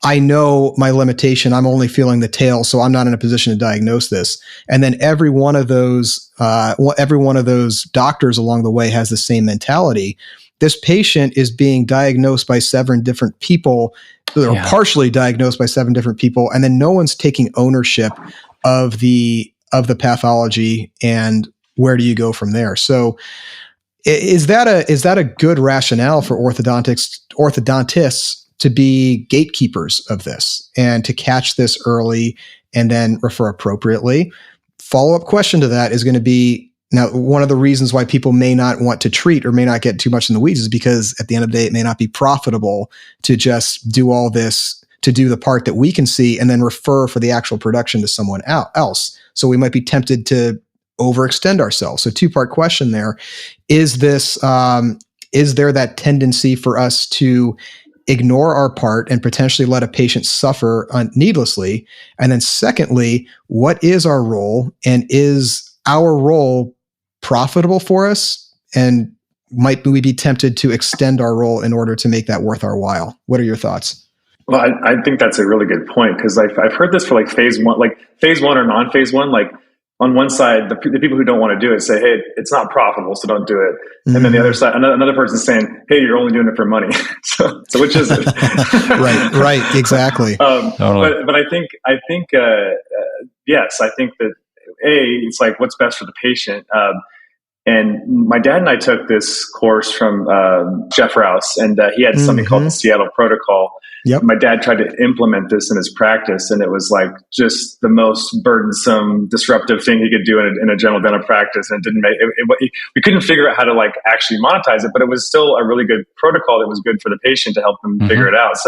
I know my limitation. I'm only feeling the tail, so I'm not in a position to diagnose this. And then every one of those doctors along the way has the same mentality. This patient is being diagnosed by 7 different people, or partially diagnosed by 7 different people, and then no one's taking ownership of the pathology, and where do you go from there? So is that a good rationale for orthodontists to be gatekeepers of this and to catch this early and then refer appropriately? Follow-up question to that is going to be, now, one of the reasons why people may not want to treat or may not get too much in the weeds is because at the end of the day, it may not be profitable to just do all this, to do the part that we can see and then refer for the actual production to someone else. So we might be tempted to overextend ourselves. So 2-part question there. Is there that tendency for us to ignore our part and potentially let a patient suffer needlessly? And then secondly, what is our role, and is our role profitable for us? And might we be tempted to extend our role in order to make that worth our while? What are your thoughts? Well, I think that's a really good point, because I've heard this for phase one or non-phase one. Like on one side, the people who don't want to do it say, "Hey, it's not profitable, so don't do it." Mm-hmm. And then the other side, another person saying, "Hey, you're only doing it for money." so which is it? right, exactly. Totally. But I think yes, I think that it's like what's best for the patient. And my dad and I took this course from Jeff Rouse, and he had something called the Seattle Protocol. Yep. My dad tried to implement this in his practice, and it was like just the most burdensome, disruptive thing he could do in a general dental practice. And it didn't make it. We couldn't figure out how to actually monetize it, but it was still a really good protocol that was good for the patient to help them figure it out.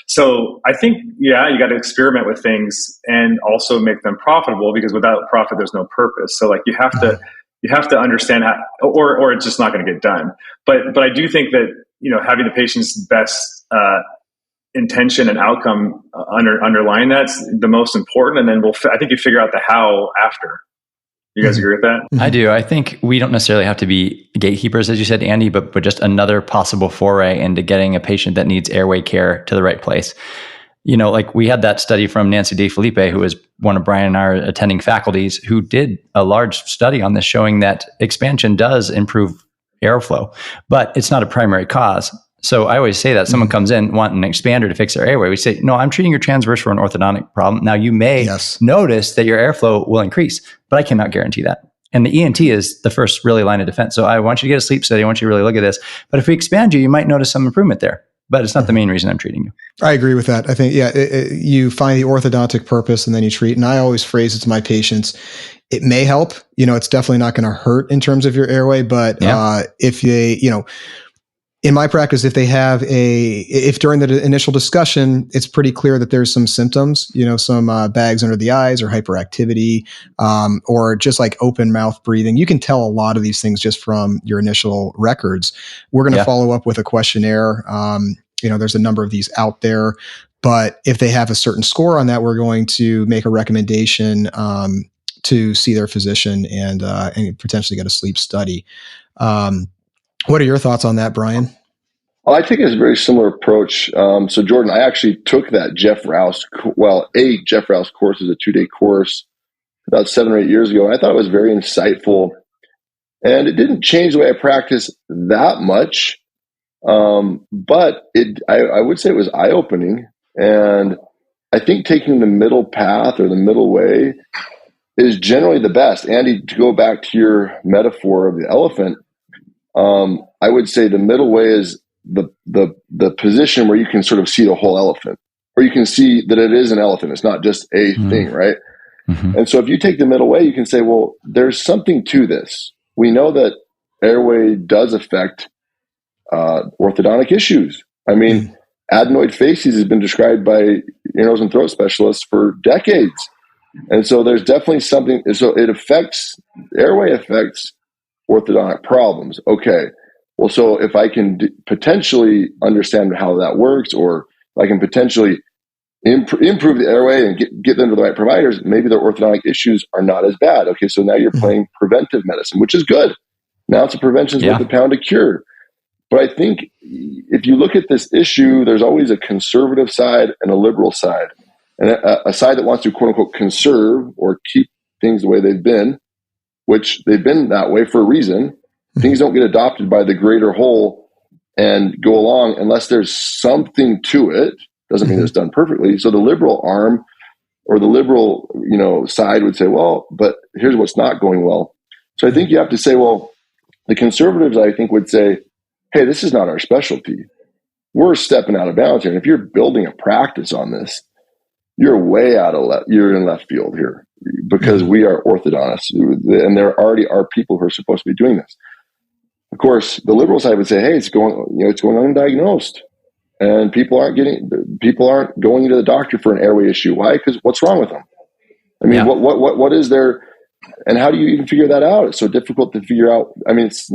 So I think, you got to experiment with things and also make them profitable, because without profit, there's no purpose. So you have to understand how, or it's just not going to get done. But I do think that, having the patient's best intention and outcome underlying that's the most important. And then I think you figure out the how after. You guys agree with that? I do. I think we don't necessarily have to be gatekeepers, as you said, Andy, but just another possible foray into getting a patient that needs airway care to the right place. We had that study from Nancy DeFelipe, who was one of Brian and our attending faculties, who did a large study on this, showing that expansion does improve airflow, but it's not a primary cause. So I always say that someone comes in wanting an expander to fix their airway. We say, no, I'm treating your transverse for an orthodontic problem. Now you may notice that your airflow will increase, but I cannot guarantee that. And the ENT is the first really line of defense. So I want you to get a sleep study. I want you to really look at this. But if we expand you, you might notice some improvement there. But it's not the main reason I'm treating you. I agree with that. I think, you find the orthodontic purpose and then you treat. And I always phrase it to my patients, it may help. It's definitely not going to hurt in terms of your airway. But if in my practice, if during the initial discussion, it's pretty clear that there's some symptoms, some bags under the eyes or hyperactivity, or just like open mouth breathing, you can tell a lot of these things just from your initial records. We're going to follow up with a questionnaire. There's a number of these out there, but if they have a certain score on that, we're going to make a recommendation to see their physician and potentially get a sleep study. What are your thoughts on that, Brian? Well, I think it's a very similar approach. So Jordan, I actually took that Jeff Rouse course as a 2-day course about 7 or 8 years ago. And I thought it was very insightful, and it didn't change the way I practice that much. But I would say it was eye-opening. And I think taking the middle path or the middle way is generally the best. Andy, to go back to your metaphor of the elephant, I would say the middle way is the position where you can sort of see the whole elephant, or you can see that it is an elephant. It's not just a thing, right? Mm-hmm. And so if you take the middle way, you can say, well, there's something to this. We know that airway does affect orthodontic issues. I mean, adenoid facies has been described by ear, nose, and throat specialists for decades. And so there's definitely something. So airway affects orthodontic problems. Okay. Well, so if I can potentially understand how that works, or I can potentially improve the airway and get them to the right providers, maybe their orthodontic issues are not as bad. Okay. So now you're playing preventive medicine, which is good. Now it's a prevention worth a pound of cure. But I think if you look at this issue, there's always a conservative side and a liberal side. And a side that wants to, quote unquote, conserve or keep things the way they've been, which they've been that way for a reason. Things don't get adopted by the greater whole and go along unless there's something to it. Doesn't mean it's done perfectly. So the liberal arm or the liberal, side would say, well, but here's what's not going well. So I think you have to say, well, the conservatives, I think, would say, hey, this is not our specialty. We're stepping out of bounds here. And if you're building a practice on this, you're way you're in left field here, because we are orthodontists, and there already are people who are supposed to be doing this. Of course, the liberal side would say, hey, it's going undiagnosed, and people aren't going to the doctor for an airway issue. Why? Because what's wrong with them? I mean, what is there, and how do you even figure that out? It's so difficult to figure out. I mean, is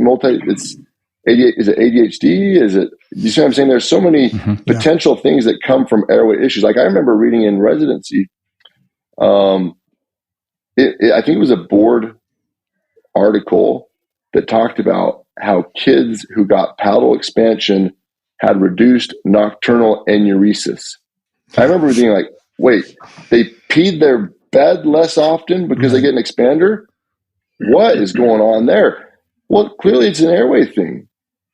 it ADHD? Is it, you see what I'm saying? There's so many potential things that come from airway issues. Like I remember reading in residency, I think it was a board article that talked about how kids who got palatal expansion had reduced nocturnal enuresis. I remember being like, wait, they peed their bed less often because they get an expander? What is going on there? Well, clearly it's an airway thing,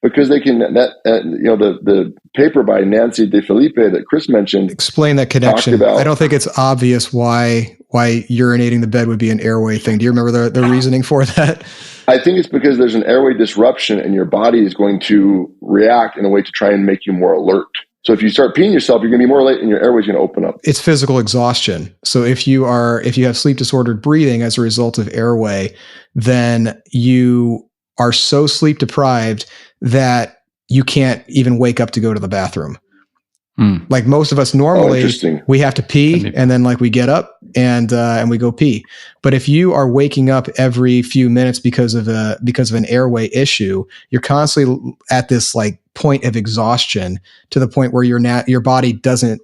because they can, the paper by Nancy De Felipe that Chris mentioned. Explain that connection. I don't think it's obvious why urinating the bed would be an airway thing. Do you remember the reasoning for that? I think it's because there's an airway disruption and your body is going to react in a way to try and make you more alert. So if you start peeing yourself, you're going to be more late and your airway's going to open up. It's physical exhaustion. So if you have sleep disordered breathing as a result of airway, then you are so sleep deprived that you can't even wake up to go to the bathroom. Like most of us normally, we have to pee, and then we get up and we go pee. But if you are waking up every few minutes because of an airway issue, you're constantly at this point of exhaustion, to the point where your body doesn't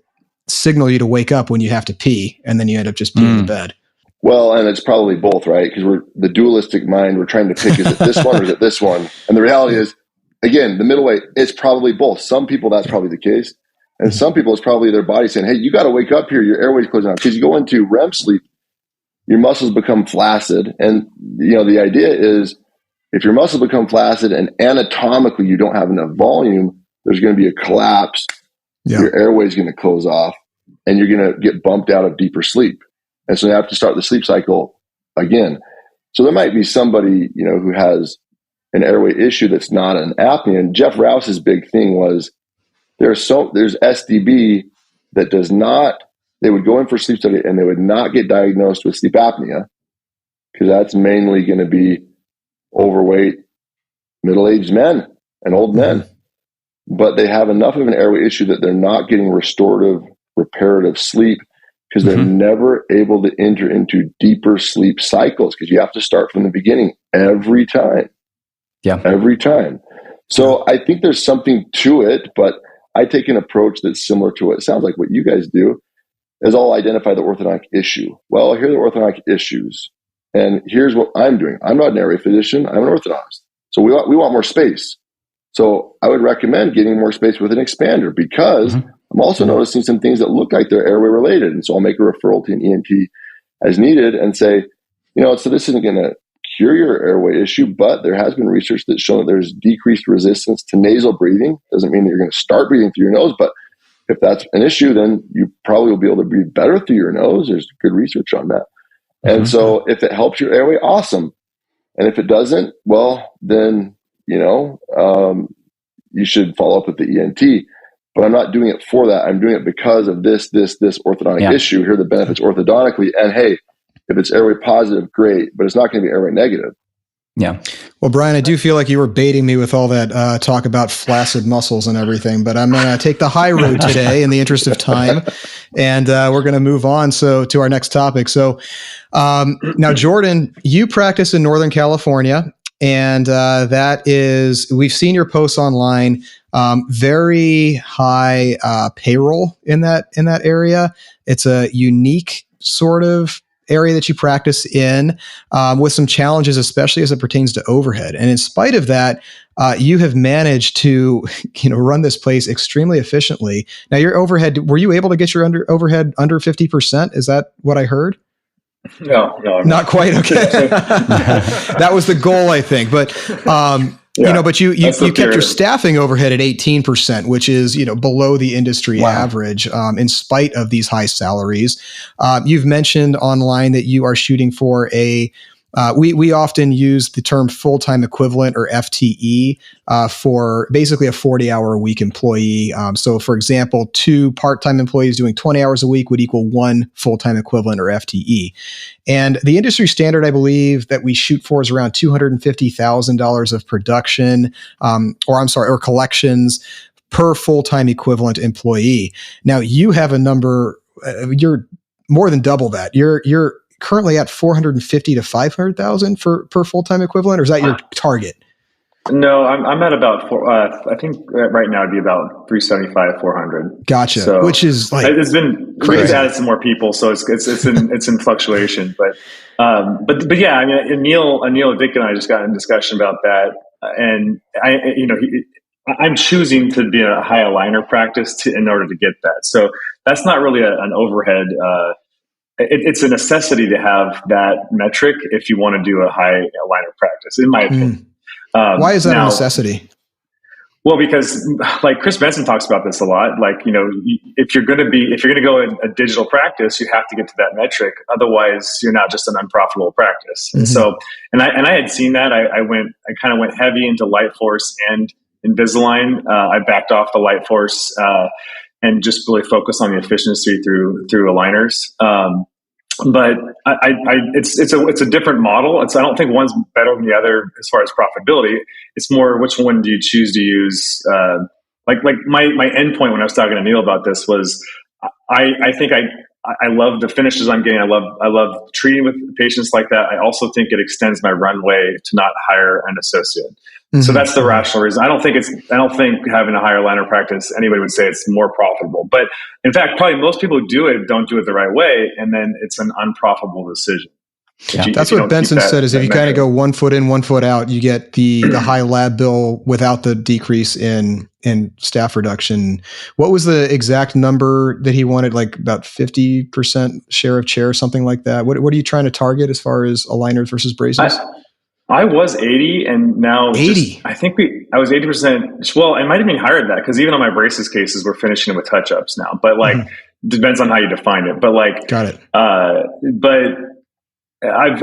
signal you to wake up when you have to pee, and then you end up just peeing in the bed. Well, and it's probably both, right? Because we're the dualistic mind. We're trying to pick, is it this one or is it this one? And the reality is, again, the middle way, it's probably both. Some people, that's probably the case. And some people, it's probably their body saying, hey, you got to wake up here. Your airway's closing down. Because you go into REM sleep, your muscles become flaccid. And, the idea is, if your muscles become flaccid and anatomically you don't have enough volume, there's going to be a collapse. Yeah. Your airway's going to close off, and you're going to get bumped out of deeper sleep. And so you have to start the sleep cycle again. So there might be somebody, who has an airway issue that's not an apnea. And Jeff Rouse's big thing was, there's SDB that does not, they would go in for sleep study and they would not get diagnosed with sleep apnea, because that's mainly going to be overweight, middle-aged men and old men. but they have enough of an airway issue that they're not getting restorative, reparative sleep because they're never able to enter into deeper sleep cycles because you have to start from the beginning every time. Yeah. Every time. So I think there's something to it, but I take an approach that's similar to what it sounds like what you guys do is I'll identify the orthodontic issue. Well, here are the orthodontic issues. And here's what I'm doing. I'm not an airway physician. I'm an orthodontist. So we want more space. So I would recommend getting more space with an expander because I'm also noticing some things that look like they're airway related. And so I'll make a referral to an ENT as needed and say, so this isn't going to cure your airway issue, but there has been research that's shown that there's decreased resistance to nasal breathing. Doesn't mean that you're going to start breathing through your nose, but if that's an issue, then you probably will be able to breathe better through your nose. There's good research on that. And so if it helps your airway, awesome. And if it doesn't, well, then, you should follow up with the ENT. But I'm not doing it for that. I'm doing it because of this orthodontic issue. Here are the benefits orthodontically. And hey, if it's airway positive, great, but it's not going to be airway negative. Yeah. Well, Brian, I do feel like you were baiting me with all that talk about flaccid muscles and everything, but I'm going to take the high road today in the interest of time, and we're going to move on to our next topic. So now, Jordan, you practice in Northern California, and we've seen your posts online, very high payroll in that area. It's a unique sort of area that you practice in, with some challenges, especially as it pertains to overhead. And in spite of that, you have managed to, run this place extremely efficiently. Now, your overhead, were you able to get your overhead under 50%? Is that what I heard? No. Not quite. Okay. That was the goal, I think. But, but you kept your staffing overhead at 18%, which is, below the industry average, in spite of these high salaries. You've mentioned online that you are shooting for we often use the term full-time equivalent, or FTE, for basically a 40-hour-a-week employee. So, for example, 2 part-time employees doing 20 hours a week would equal 1 full-time equivalent, or FTE. And the industry standard, I believe, that we shoot for is around $250,000 of production, or collections per full-time equivalent employee. Now, you have a number, you're more than double that. You're currently at 450 to 500,000 per full-time equivalent, or is that your target? No, I'm at about I think right now it'd be about 375, 400. Gotcha. So which is like it's been crazy. We've added some more people, so it's in fluctuation. But yeah, I mean, Neil Dick and I just got in discussion about that, and I'm choosing to be a high aligner practice in order to get that. So that's not really an overhead. It's a necessity to have that metric if you want to do a high aligner practice, in my opinion. Why is that a necessity? Well, because like Chris Benson talks about this a lot. Like, if you're going to go in a digital practice, you have to get to that metric. Otherwise, you're not just an unprofitable practice. And so, and I had seen that. I kind of went heavy into Lightforce and Invisalign. I backed off the Lightforce and just really focused on the efficiency through aligners. But it's a different model. I don't think one's better than the other as far as profitability. It's more which one do you choose to use. Like my end point when I was talking to Neil about this was I think I love the finishes I'm getting. I love treating with patients like that. I also think it extends my runway to not hire an associate. So that's the rational reason. I don't think having a higher aligner practice, anybody would say it's more profitable. But in fact, probably most people who do it don't do it the right way, and then it's an unprofitable decision. Yeah. That's what Benson said, is if you kind of go 1 foot in, 1 foot out, you get the high lab bill without the decrease in staff reduction. What was the exact number that he wanted? Like about 50% share of chair, something like that. What are you trying to target as far as aligners versus braces? I was 80, and now 80. I think I was 80%. Well, I might have been higher than that, because even on my braces cases, we're finishing them with touch-ups now. But depends on how you define it. But got it. But I've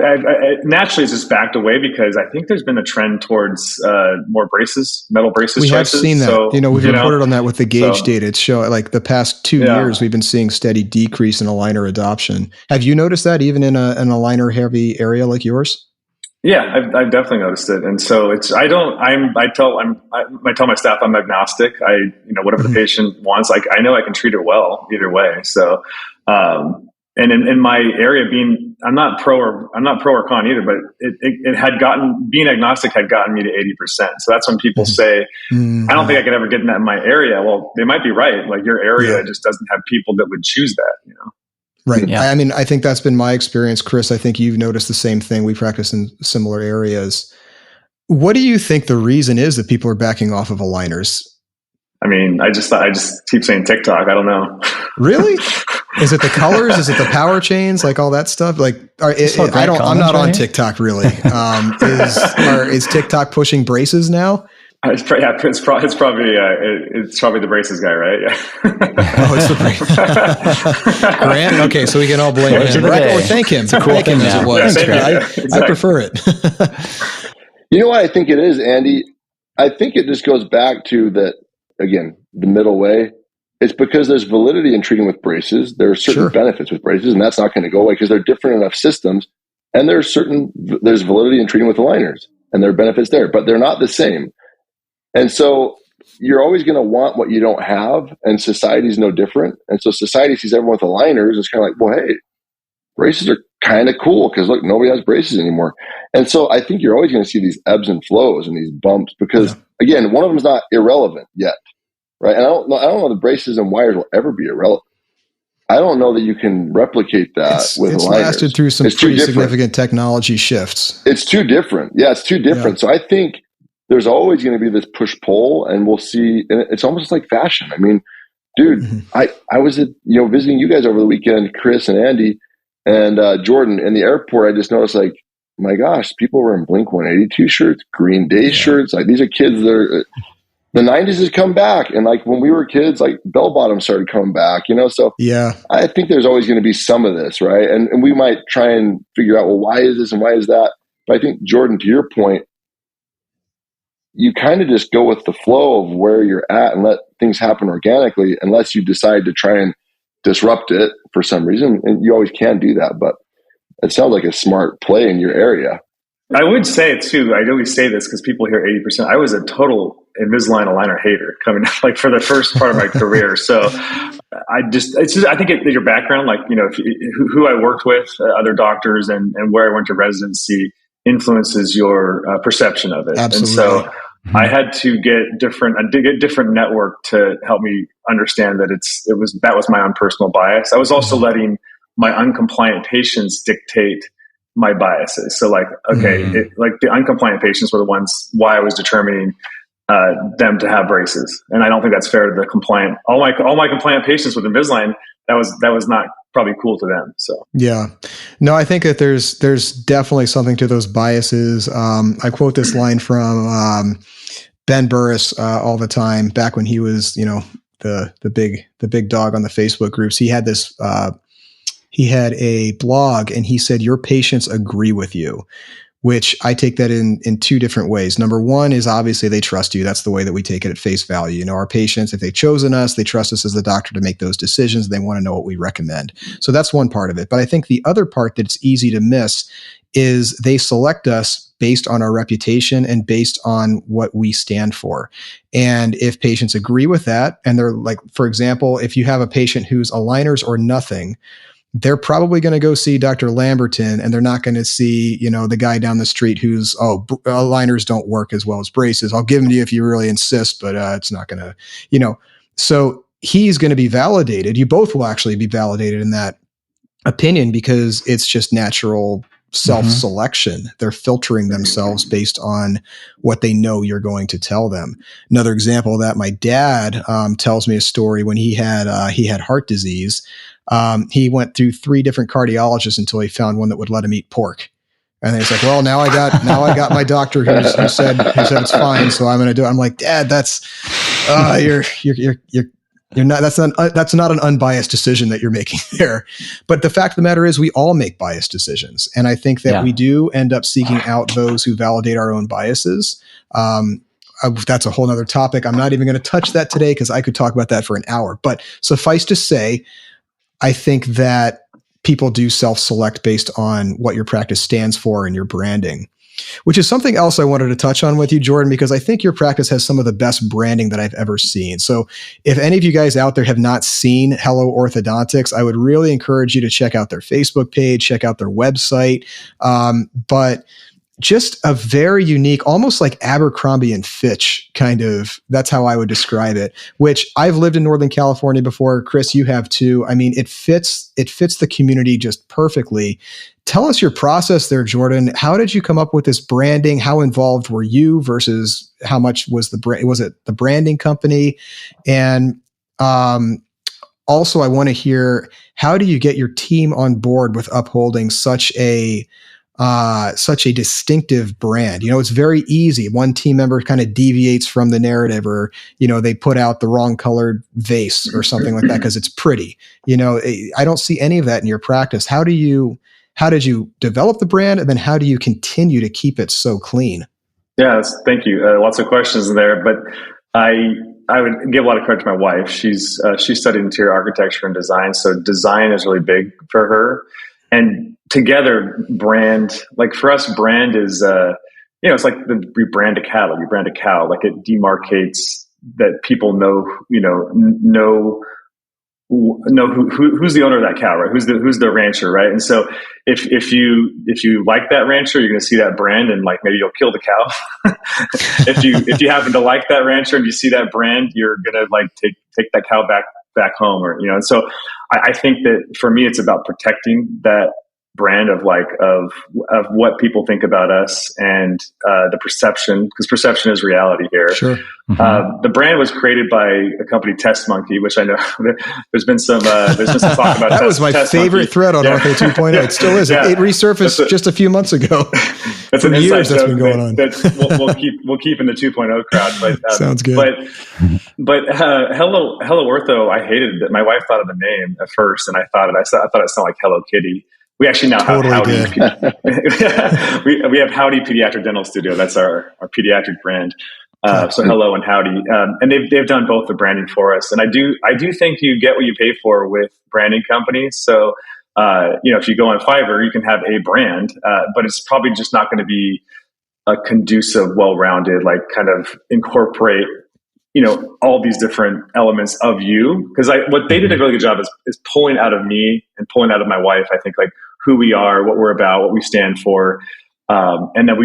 naturally it's just backed away, because I think there's been a trend towards more braces, metal braces. We choices. have seen that. So, we've reported on that with the gauge data. It's showing like the past 2 years, we've been seeing steady decrease in aligner adoption. Have you noticed that even in an aligner heavy area like yours? Yeah, I've definitely noticed it, and so I tell my staff I'm agnostic. Whatever the patient wants, I know I can treat it well either way. So, and in my area, I'm not pro or con either, but it had being agnostic had gotten me to 80%. So that's when people say, I don't think I could ever get in that in my area. Well, they might be right. Like your area just doesn't have people that would choose that, Right. Yeah. I mean, I think that's been my experience, Chris. I think you've noticed the same thing. We practice in similar areas. What do you think the reason is that people are backing off of aligners? I mean, I just keep saying TikTok. I don't know. Really? Is it the colors? Is it the power chains? Like all that stuff? Like, I'm not on TikTok really. Is TikTok pushing braces now? It's probably the braces guy, right? Yeah. Oh, it's the braces. Grant. Okay, so we can all blame him, right? Or thank him. Thank him as it was. I prefer it. You know what I think it is, Andy? I think it just goes back to that, again, the middle way. It's because there's validity in treating with braces. There are certain benefits with braces, and that's not going to go away because they're different enough systems. And there's validity in treating with aligners, and there are benefits there, but they're not the same. And so you're always going to want what you don't have, and society's no different. And so society sees everyone with aligners, and it's kind of like, well, hey, braces are kind of cool because look, nobody has braces anymore. And so I think you're always going to see these ebbs and flows and these bumps because, again, one of them is not irrelevant yet, right? And I don't know the braces and wires will ever be irrelevant. I don't know that you can replicate that with aligners. It's lasted through some pretty significant technology shifts. It's too different. Yeah, it's too different. So I think there's always going to be this push-pull, and we'll see. And it's almost like fashion. I mean, dude, I was visiting you guys over the weekend, Chris and Andy and Jordan, in the airport. I just noticed, like, my gosh, people were in Blink-182 shirts, Green Day shirts. Like, these are kids that are the 90s has come back, and like when we were kids, like bell bottoms started coming back. So I think there's always going to be some of this, right? And we might try and figure out, well, why is this and why is that? But I think, Jordan, to your point, you kind of just go with the flow of where you're at and let things happen organically, unless you decide to try and disrupt it for some reason. And you always can do that, but it sounds like a smart play in your area. I would say too, I always say this because people hear 80%. I was a total Invisalign aligner hater coming like for the first part of my career. So I think your background, like, who I worked with, other doctors and where I went to residency influences your perception of it. Absolutely. And so I had to get different network to help me understand that that was my own personal bias. I was also letting my uncompliant patients dictate my biases. So like, like the uncompliant patients were the ones why I was determining them to have braces. And I don't think that's fair to the compliant, all my compliant patients with Invisalign, that was not probably cool to them. So, yeah, no, I think that there's definitely something to those biases. I quote this line from Ben Burris all the time back when he was, the big dog on the Facebook groups. He had this, he had a blog and he said, your patients agree with you, which I take that in two different ways. Number one is obviously they trust you. That's the way that we take it at face value. Our patients, if they've chosen us, they trust us as the doctor to make those decisions. They want to know what we recommend. So that's one part of it. But I think the other part that's easy to miss is they select us based on our reputation and based on what we stand for. And if patients agree with that, and they're like, for example, if you have a patient who's aligners or nothing, they're probably going to go see Dr. Lamberton, and they're not going to see, the guy down the street who's, aligners don't work as well as braces. I'll give them to you if you really insist, but it's not going to, So he's going to be validated. You both will actually be validated in that opinion because it's just natural self-selection. They're filtering themselves based on what they know you're going to tell them. Another example of that, my dad tells me a story when he had heart disease. He went through 3 different cardiologists until he found one that would let him eat pork. And he's like, well, now I got my doctor who said it's fine. So I'm going to do it. I'm like, Dad, that's, that's not an unbiased decision that you're making there. But the fact of the matter is we all make biased decisions. And I think that we do end up seeking out those who validate our own biases. That's a whole nother topic. I'm not even going to touch that today because I could talk about that for an hour. But suffice to say, I think that people do self-select based on what your practice stands for and your branding. Which is something else I wanted to touch on with you, Jordan, because I think your practice has some of the best branding that I've ever seen. So if any of you guys out there have not seen Hello Orthodontics, I would really encourage you to check out their Facebook page, check out their website. But just a very unique, almost like Abercrombie and Fitch kind of, that's how I would describe it, which I've lived in Northern California before. Chris, you have too. I mean, it fits the community just perfectly. Tell us your process there, Jordan. How did you come up with this branding? How involved were you versus how much was was it the branding company? And also I want to hear, how do you get your team on board with upholding such a distinctive brand? You know, it's very easy. One team member kind of deviates from the narrative, or, you know, they put out the wrong colored vase or something like that because it's pretty. You know, I don't see any of that in your practice. How did you develop the brand, and then how do you continue to keep it so clean? Yes, thank you. Lots of questions in there, but I would give a lot of credit to my wife. She studied interior architecture and design, so design is really big for her. And together, brand, like for us, brand is, it's like we brand a cattle. You brand a cow, like it demarcates that people know who's the owner of that cow, right? Who's the rancher, right? And so if you like that rancher, you're going to see that brand, and like maybe you'll kill the cow. if you happen to like that rancher and you see that brand, you're going to like take that cow back home, or, you know. And so I think that for me, it's about protecting that brand of what people think about us, and the perception, because perception is reality here. Sure. Mm-hmm. The brand was created by a company, Test Monkey, which I know there's been some talk about. That was my favorite thread on Ortho 2.0. It still is. Yeah. It resurfaced just a few months ago. That's an years that's been going on. We'll keep in the 2.0 crowd. But sounds good. But Hello Ortho, I hated it. My wife thought of the name at first, and I thought it sounded like Hello Kitty. We actually now have Howdy. We have Howdy Pediatric Dental Studio. That's our pediatric brand. So Hello and Howdy, and they've done both the branding for us. And I do think you get what you pay for with branding companies. So if you go on Fiverr, you can have a brand, but it's probably just not going to be a conducive, well-rounded, like kind of incorporate all these different elements of you. Because what they did a really good job is pulling out of me and pulling out of my wife, I think, like who we are, what we're about, what we stand for. And then I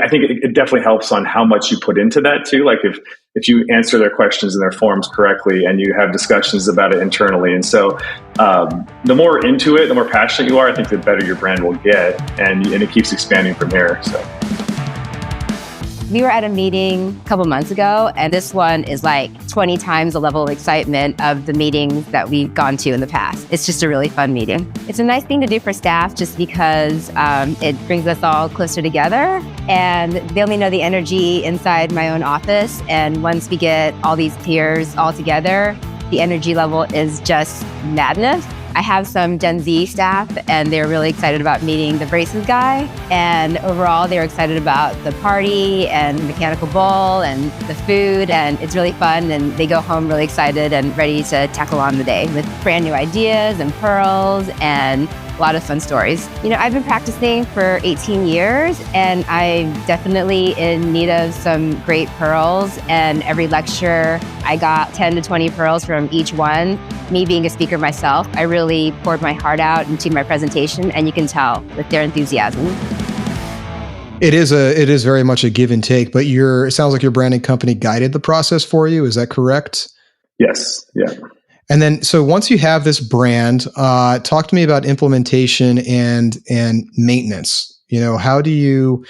think it definitely helps on how much you put into that too. Like if you answer their questions in their forms correctly, and you have discussions about it internally. And so the more into it, the more passionate you are, I think the better your brand will get, and it keeps expanding from here. So. We were at a meeting a couple months ago, and this one is like 20 times the level of excitement of the meetings that we've gone to in the past. It's just a really fun meeting. It's a nice thing to do for staff just because it brings us all closer together, and they only know the energy inside my own office. And once we get all these peers all together, the energy level is just madness. I have some Gen Z staff, and they're really excited about meeting the braces guy. And overall, they're excited about the party and the mechanical bull and the food. And it's really fun. And they go home really excited and ready to tackle on the day with brand new ideas and pearls and a lot of fun stories. I've been practicing for 18 years, and I'm definitely in need of some great pearls. And every lecture, I got 10 to 20 pearls from each one. Me being a speaker myself, I really poured my heart out into my presentation, and you can tell with their enthusiasm. It is very much a give and take, but it sounds like your branding company guided the process for you. Is that correct? Yes. Yeah. And then, so once you have this brand, talk to me about implementation and maintenance. How do you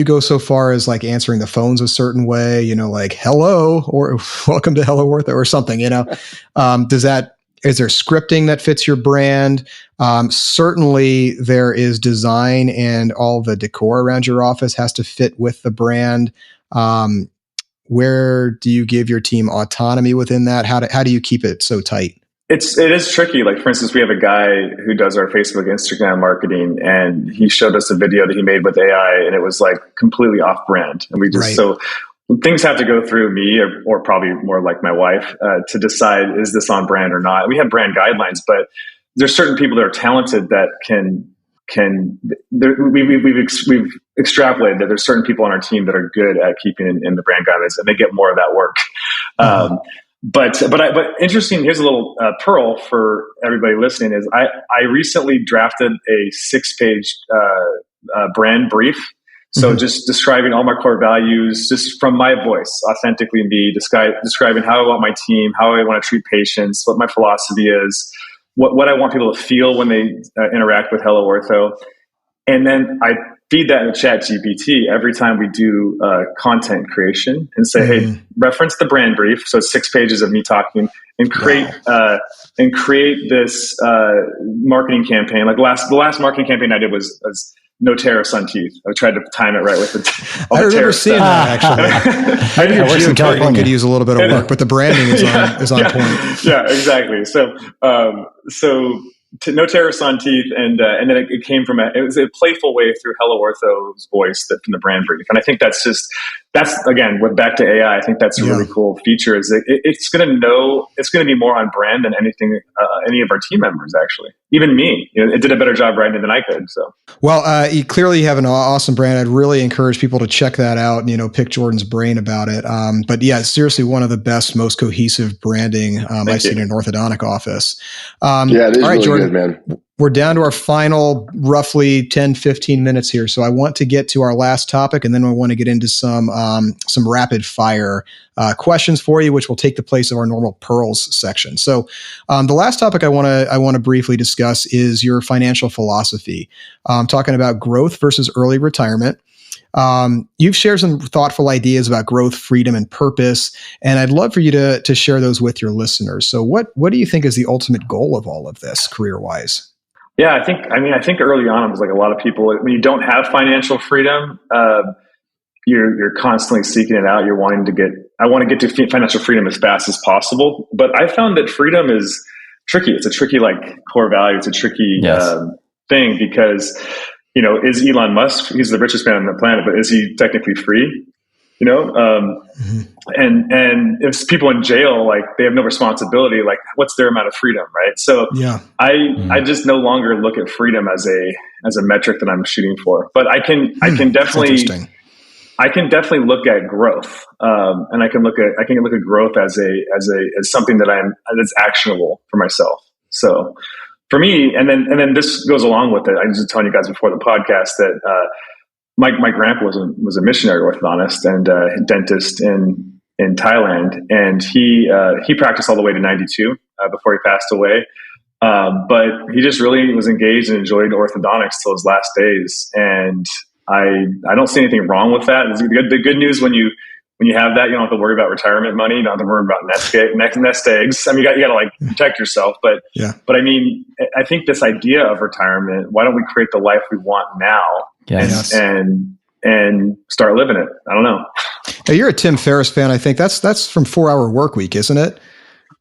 go so far as like answering the phones a certain way, like hello or welcome to Hello Ortho or something, is there scripting that fits your brand? Certainly there is design, and all the decor around your office has to fit with the brand. Where do you give your team autonomy within that? How do you keep it so tight? It is tricky. Like, for instance, we have a guy who does our Facebook, Instagram marketing, and he showed us a video that he made with AI, and it was like completely off brand. And we just, so things have to go through me or probably more like my wife to decide, is this on brand or not? We have brand guidelines, but there's certain people that are talented that can we've extrapolated that there's certain people on our team that are good at keeping in the brand guidelines, and they get more of that work. But interesting. Here's a little pearl for everybody listening: is I recently drafted a 6-page brand brief. So just describing all my core values, just from my voice, authentically me, describing how I want my team, how I want to treat patients, what my philosophy is, what I want people to feel when they interact with Hello Ortho. And then I feed that into ChatGPT every time we do content creation and say, hey, reference the brand brief. So it's 6 pages of me talking, and create this marketing campaign. Like the last marketing campaign I did was no tariffs on teeth. I tried to time it right with I remember seeing that, actually. I knew geotargeting could use a little bit of work, but the branding is on point. Yeah, exactly. So no tariffs on teeth, and then it came from it was a playful way through Hello Ortho's voice from the brand brief. And I think that's again, back to AI. I think that's a really cool feature. Is it's going to be more on brand than anything any of our team members, actually. Even me, it did a better job writing it than I could. So, well, you clearly have an awesome brand. I'd really encourage people to check that out and pick Jordan's brain about it. But yeah, seriously, one of the best, most cohesive branding I've seen in an orthodontic office. It is really Jordan, good, man. We're down to our final roughly 10, 15 minutes here. So I want to get to our last topic, and then I want to get into some rapid fire questions for you, which will take the place of our normal pearls section. So the last topic I want to briefly discuss is your financial philosophy. Talking about growth versus early retirement. You've shared some thoughtful ideas about growth, freedom, and purpose, and I'd love for you to share those with your listeners. So what do you think is the ultimate goal of all of this career-wise? Yeah, I think early on, it was like a lot of people, when you don't have financial freedom, you're constantly seeking it out. I want to get to financial freedom as fast as possible. But I found that freedom is tricky. It's a tricky, core value. It's a tricky thing because, is Elon Musk, he's the richest man on the planet, but is he technically free? And if people in jail, they have no responsibility, what's their amount of freedom, right? So I just no longer look at freedom as a metric that I'm shooting for, but I can definitely look at growth. And I can look at growth as something that's actionable for myself. So for me, and then this goes along with it. I was just telling you guys before the podcast that, my grandpa was a missionary orthodontist and dentist in Thailand, and he practiced all the way to 92 before he passed away. But he just really was engaged and enjoyed orthodontics till his last days, and I don't see anything wrong with that. The good news when you have that, you don't have to worry about retirement money, you don't have to worry about nest eggs. I mean, you got to protect yourself, but I mean, I think this idea of retirement, why don't we create the life we want now? Yes. And start living it. I don't know. Now, you're a Tim Ferriss fan. I think that's from 4 Hour Workweek, isn't it?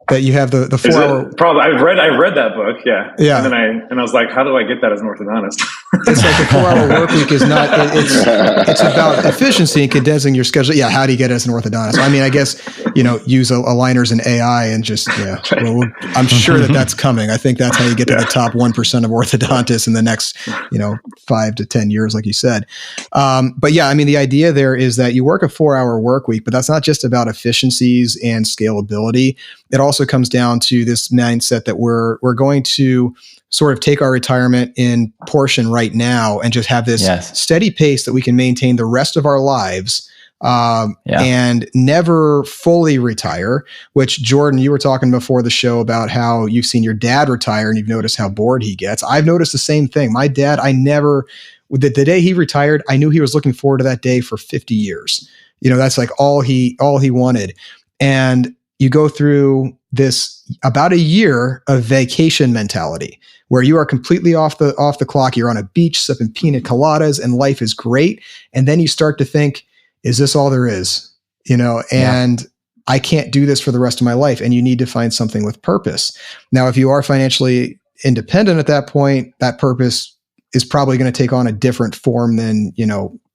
That you have the 4 hour. Probably. I've read that book. Yeah. And then I was like, how do I get that as an orthodontist? It's like the 4 Hour Workweek is not. It's about efficiency and condensing your schedule. Yeah. How do you get it as an orthodontist? I mean, I guess use aligners and AI and just Well, I'm sure that's coming. I think that's how you get to the top 1% of orthodontists in the next 5 to 10 years, like you said. But yeah, I mean, the idea there is that you work a 4 hour work week, but that's not just about efficiencies and scalability. It also comes down to this mindset that we're going to sort of take our retirement in portion right now and just have this steady pace that we can maintain the rest of our lives and never fully retire, which Jordan, you were talking before the show about how you've seen your dad retire and you've noticed how bored he gets. I've noticed the same thing. My dad, the day he retired, I knew he was looking forward to that day for 50 years. That's like all he wanted. And you go through this about a year of vacation mentality where you are completely off the clock. You're on a beach sipping pina coladas and life is great. And then you start to think, is this all there is? And I can't do this for the rest of my life. And you need to find something with purpose. Now, if you are financially independent at that point, that purpose is probably going to take on a different form than,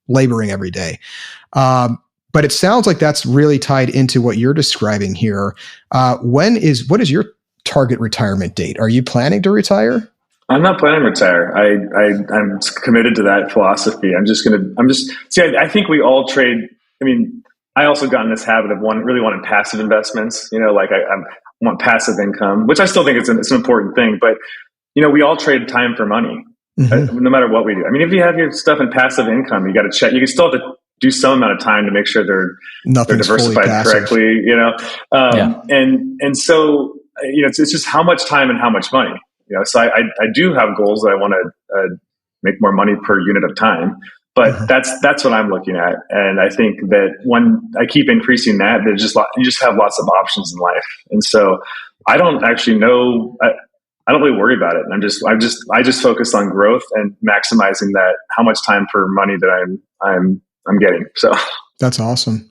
laboring every day. But it sounds like that's really tied into what you're describing here. What is your target retirement date? Are you planning to retire? I'm not planning to retire. I'm committed to that philosophy. I think we all trade. I mean, I also got in this habit of really wanting passive investments, like I want passive income, which I still think it's an important thing, but we all trade time for money, no matter what we do. I mean, if you have your stuff in passive income, you got to check, you can still have to do some amount of time to make sure they're diversified correctly, and so, it's just how much time and how much money. So I do have goals that I want to make more money per unit of time, but that's what I'm looking at. And I think that when I keep increasing that, you just have lots of options in life. And so I don't actually know, I don't really worry about it. And I just focus on growth and maximizing that, how much time per money that I'm getting. So that's awesome.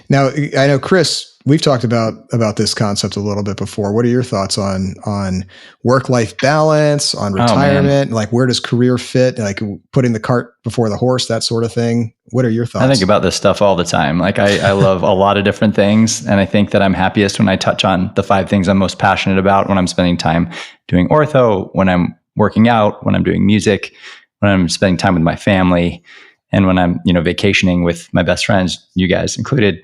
Now, I know, Chris, we've talked about this concept a little bit before. What are your thoughts on work-life balance, on retirement? Like, where does career fit? Like putting the cart before the horse, that sort of thing. What are your thoughts? I think about this stuff all the time. Like I love a lot of different things. And I think that I'm happiest when I touch on the 5 things I'm most passionate about when I'm spending time doing ortho, when I'm working out, when I'm doing music, when I'm spending time with my family, and when I'm, vacationing with my best friends, you guys included.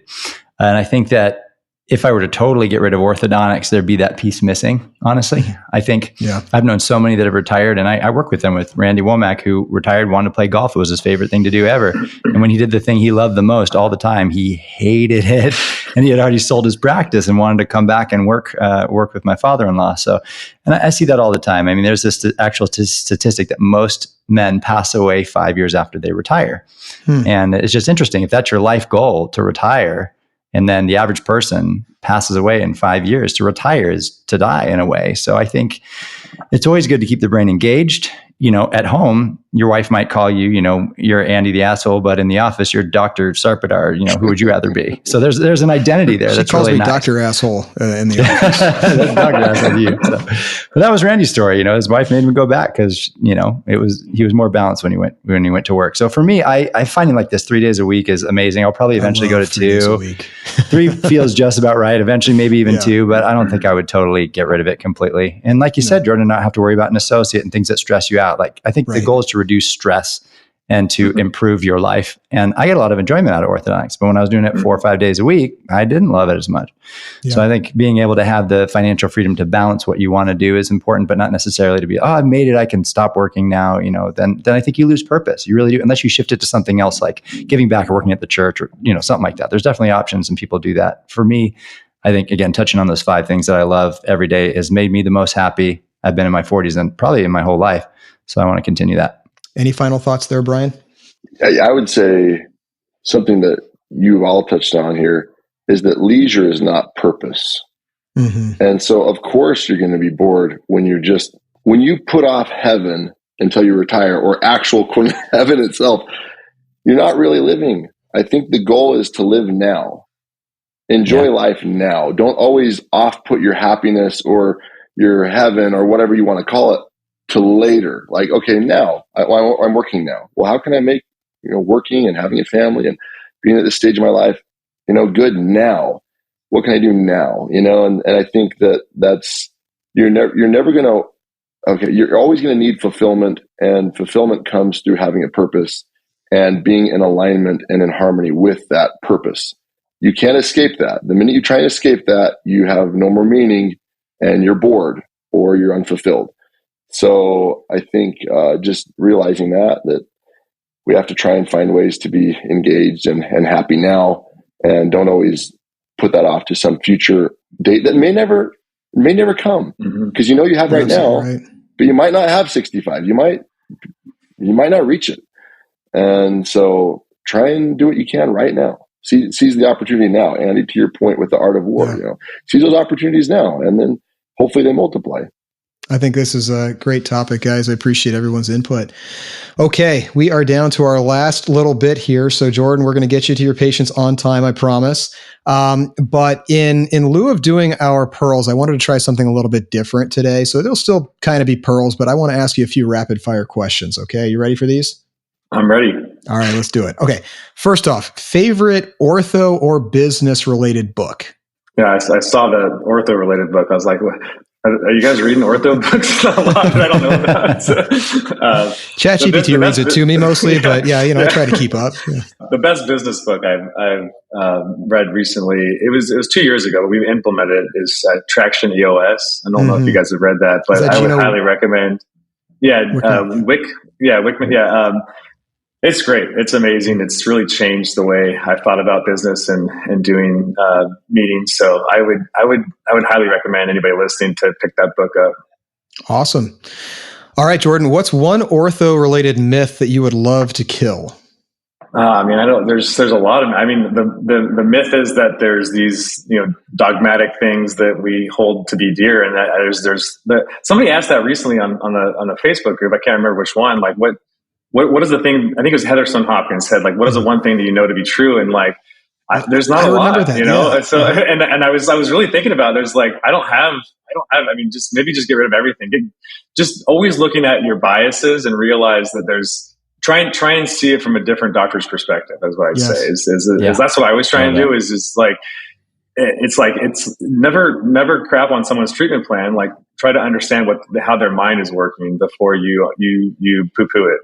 And I think that if I were to totally get rid of orthodontics, there'd be that piece missing, honestly. I think I've known so many that have retired, and I work with them, with Randy Womack, who retired, wanted to play golf. It was his favorite thing to do ever. And when he did the thing he loved the most all the time, he hated it. And he had already sold his practice and wanted to come back and work with my father-in-law. So, and I see that all the time. I mean, there's this actual statistic that most men pass away 5 years after they retire. And it's just interesting. If that's your life goal, to retire, and then the average person passes away in 5 years, to retire is to die in a way. So I think it's always good to keep the brain engaged. At home, your wife might call you, you're Andy the asshole, but in the office, you're Dr. Sarpadar, who would you rather be? So there's an identity there. She calls me nice. Dr. Asshole in the office. That's Dr. Asshole to you. So. But that was Randy's story. His wife made him go back because, he was more balanced when he went to work. So for me, I find like this 3 days a week is amazing. I'll probably eventually go to 2. 3 feels just about right. Eventually, maybe even 2, but I don't think I would totally get rid of it completely. And like you said, Jordan, not have to worry about an associate and things that stress you out. Like, I think the goal is to reduce stress and to improve your life. And I get a lot of enjoyment out of orthodontics, but when I was doing it 4 or 5 days a week, I didn't love it as much. So I think being able to have the financial freedom to balance what you want to do is important, but not necessarily to be, I've made it, I can stop working now. Then I think you lose purpose. You really do, unless you shift it to something else, like giving back or working at the church or, something like that. There's definitely options and people do that. For me, I think, again, touching on those 5 things that I love every day has made me the most happy I've been in my 40s and probably in my whole life. So I want to continue that. Any final thoughts there, Brian? I would say something that you've all touched on here is that leisure is not purpose. And so, of course, you're going to be bored when you put off heaven until you retire, or actual heaven itself, you're not really living. I think the goal is to live now. Enjoy life now. Don't always off-put your happiness or your heaven or whatever you want to call it to later. Like, okay, now I'm working now. Well, how can I make, working and having a family and being at this stage of my life, good now? What can I do now? And I think that's, you're never going to, you're always going to need fulfillment, and fulfillment comes through having a purpose and being in alignment and in harmony with that purpose. You can't escape that. The minute you try and escape that, you have no more meaning and you're bored or you're unfulfilled. So I think just realizing that we have to try and find ways to be engaged and happy now, and don't always put that off to some future date that may never come, because you have right now, but you might not have 65. You might not reach it. And so try and do what you can right now. Seize the opportunity now. Andy, to your point with the art of war, seize those opportunities now, and then hopefully they multiply. I think this is a great topic, guys. I appreciate everyone's input. Okay, we are down to our last little bit here. So, Jordan, we're going to get you to your patients on time, I promise. But in lieu of doing our pearls, I wanted to try something a little bit different today. So it'll still kind of be pearls, but I want to ask you a few rapid fire questions. Okay, you ready for these? I'm ready. All right, let's do it. Okay, first off, favorite ortho or business related book? Yeah, I saw the ortho related book. I was like, Are you guys reading ortho books? A lot that I don't know about. So, ChatGPT reads it to me mostly, but I try to keep up. Yeah. The best business book I've read recently, it was 2 years ago. We implemented it, is Traction EOS. I don't know if you guys have read that, but I would highly recommend. Yeah, Wickman. Yeah, it's great. It's amazing. It's really changed the way I thought about business and doing meetings. So I would highly recommend anybody listening to pick that book up. Awesome. All right, Jordan, what's one ortho related myth that you would love to kill? There's a lot of, the myth is that there's these, dogmatic things that we hold to be dear. And that somebody asked that recently on a Facebook group. I can't remember which one, like what is the thing? I think it was Heather Stone Hopkins said, like, what is the one thing that you know to be true? And like, there's not a lot, that, Yeah. So, and I was really thinking about, there's like, I don't have, just get rid of everything. Just always looking at your biases and realize that there's, try and see it from a different doctor's perspective. That's what I'd say is that's what I always try and do is like, it's never crap on someone's treatment plan. Like, try to understand how their mind is working before you poo-poo it,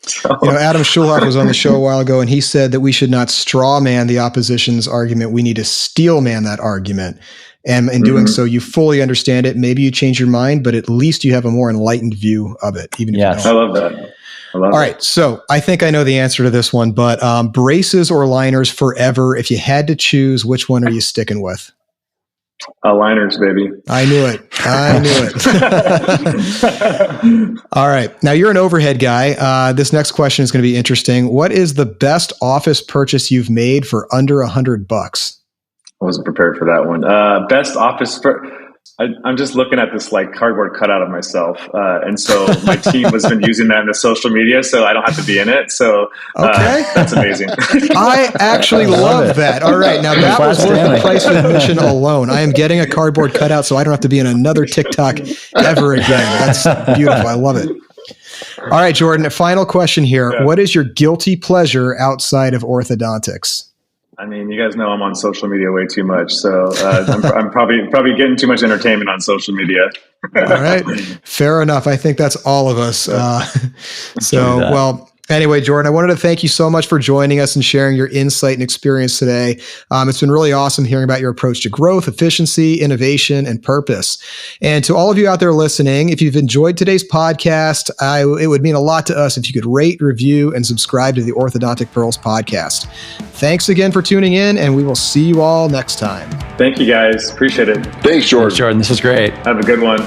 So. Adam Schulhoff was on the show a while ago, and he said that we should not straw man the opposition's argument. We need to steel man that argument. And in doing so, you fully understand it. Maybe you change your mind, but at least you have a more enlightened view of it. Even if you don't. I love that. All right. So I think I know the answer to this one, but braces or liners forever. If you had to choose, which one are you sticking with? Liners, baby. I knew it. All right. Now you're an overhead guy. This next question is going to be interesting. What is the best office purchase you've made for under $100? I wasn't prepared for that one. Best office I'm just looking at this like cardboard cutout of myself. And so my team has been using that in the social media, so I don't have to be in it. So that's amazing. I actually love that. All right. Now that was worth the price of admission alone. I am getting a cardboard cutout so I don't have to be in another TikTok ever again. That's beautiful. I love it. All right, Jordan, a final question here. Yeah. What is your guilty pleasure outside of orthodontics? You guys know I'm on social media way too much, so I'm probably getting too much entertainment on social media. All right, fair enough. I think that's all of us. Anyway, Jordan, I wanted to thank you so much for joining us and sharing your insight and experience today. It's been really awesome hearing about your approach to growth, efficiency, innovation, and purpose. And to all of you out there listening, if you've enjoyed today's podcast, it would mean a lot to us if you could rate, review, and subscribe to the Orthodontic Pearls Podcast. Thanks again for tuning in, and we will see you all next time. Thank you, guys. Appreciate it. Thanks, Jordan. Thanks, Jordan. This was great. Have a good one.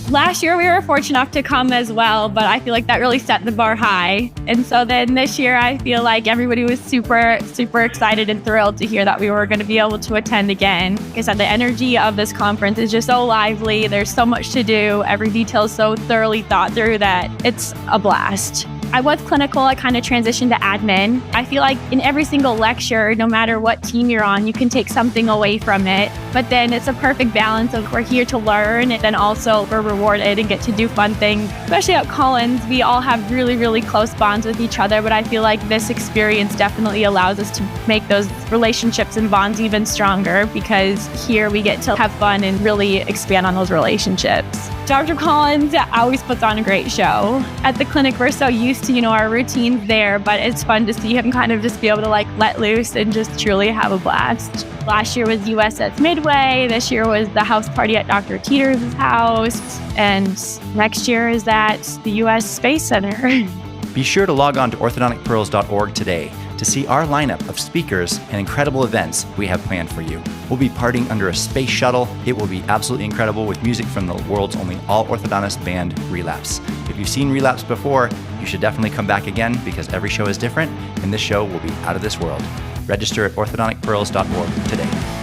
Last year, we were fortunate enough to come as well, but I feel like that really set the bar high. And so then this year, I feel like everybody was super, super excited and thrilled to hear that we were going to be able to attend again. Like I said, the energy of this conference is just so lively. There's so much to do. Every detail is so thoroughly thought through that it's a blast. I was clinical. I kind of transitioned to admin. I feel like in every single lecture, no matter what team you're on, you can take something away from it. But then it's a perfect balance of we're here to learn and then also we're rewarded and get to do fun things. Especially at Collins, we all have really, really close bonds with each other. But I feel like this experience definitely allows us to make those relationships and bonds even stronger because here we get to have fun and really expand on those relationships. Dr. Collins always puts on a great show. At the clinic, we're so used to, our routines there, but it's fun to see him kind of just be able to let loose and just truly have a blast. Last year was USS Midway. This year was the house party at Dr. Teeters' house. And next year is at the US Space Center. Be sure to log on to orthodonticpearls.org today to see our lineup of speakers and incredible events we have planned for you. We'll be partying under a space shuttle. It will be absolutely incredible with music from the world's only all-orthodontist band, Relapse. If you've seen Relapse before, you should definitely come back again because every show is different, and this show will be out of this world. Register at orthodonticpearls.org today.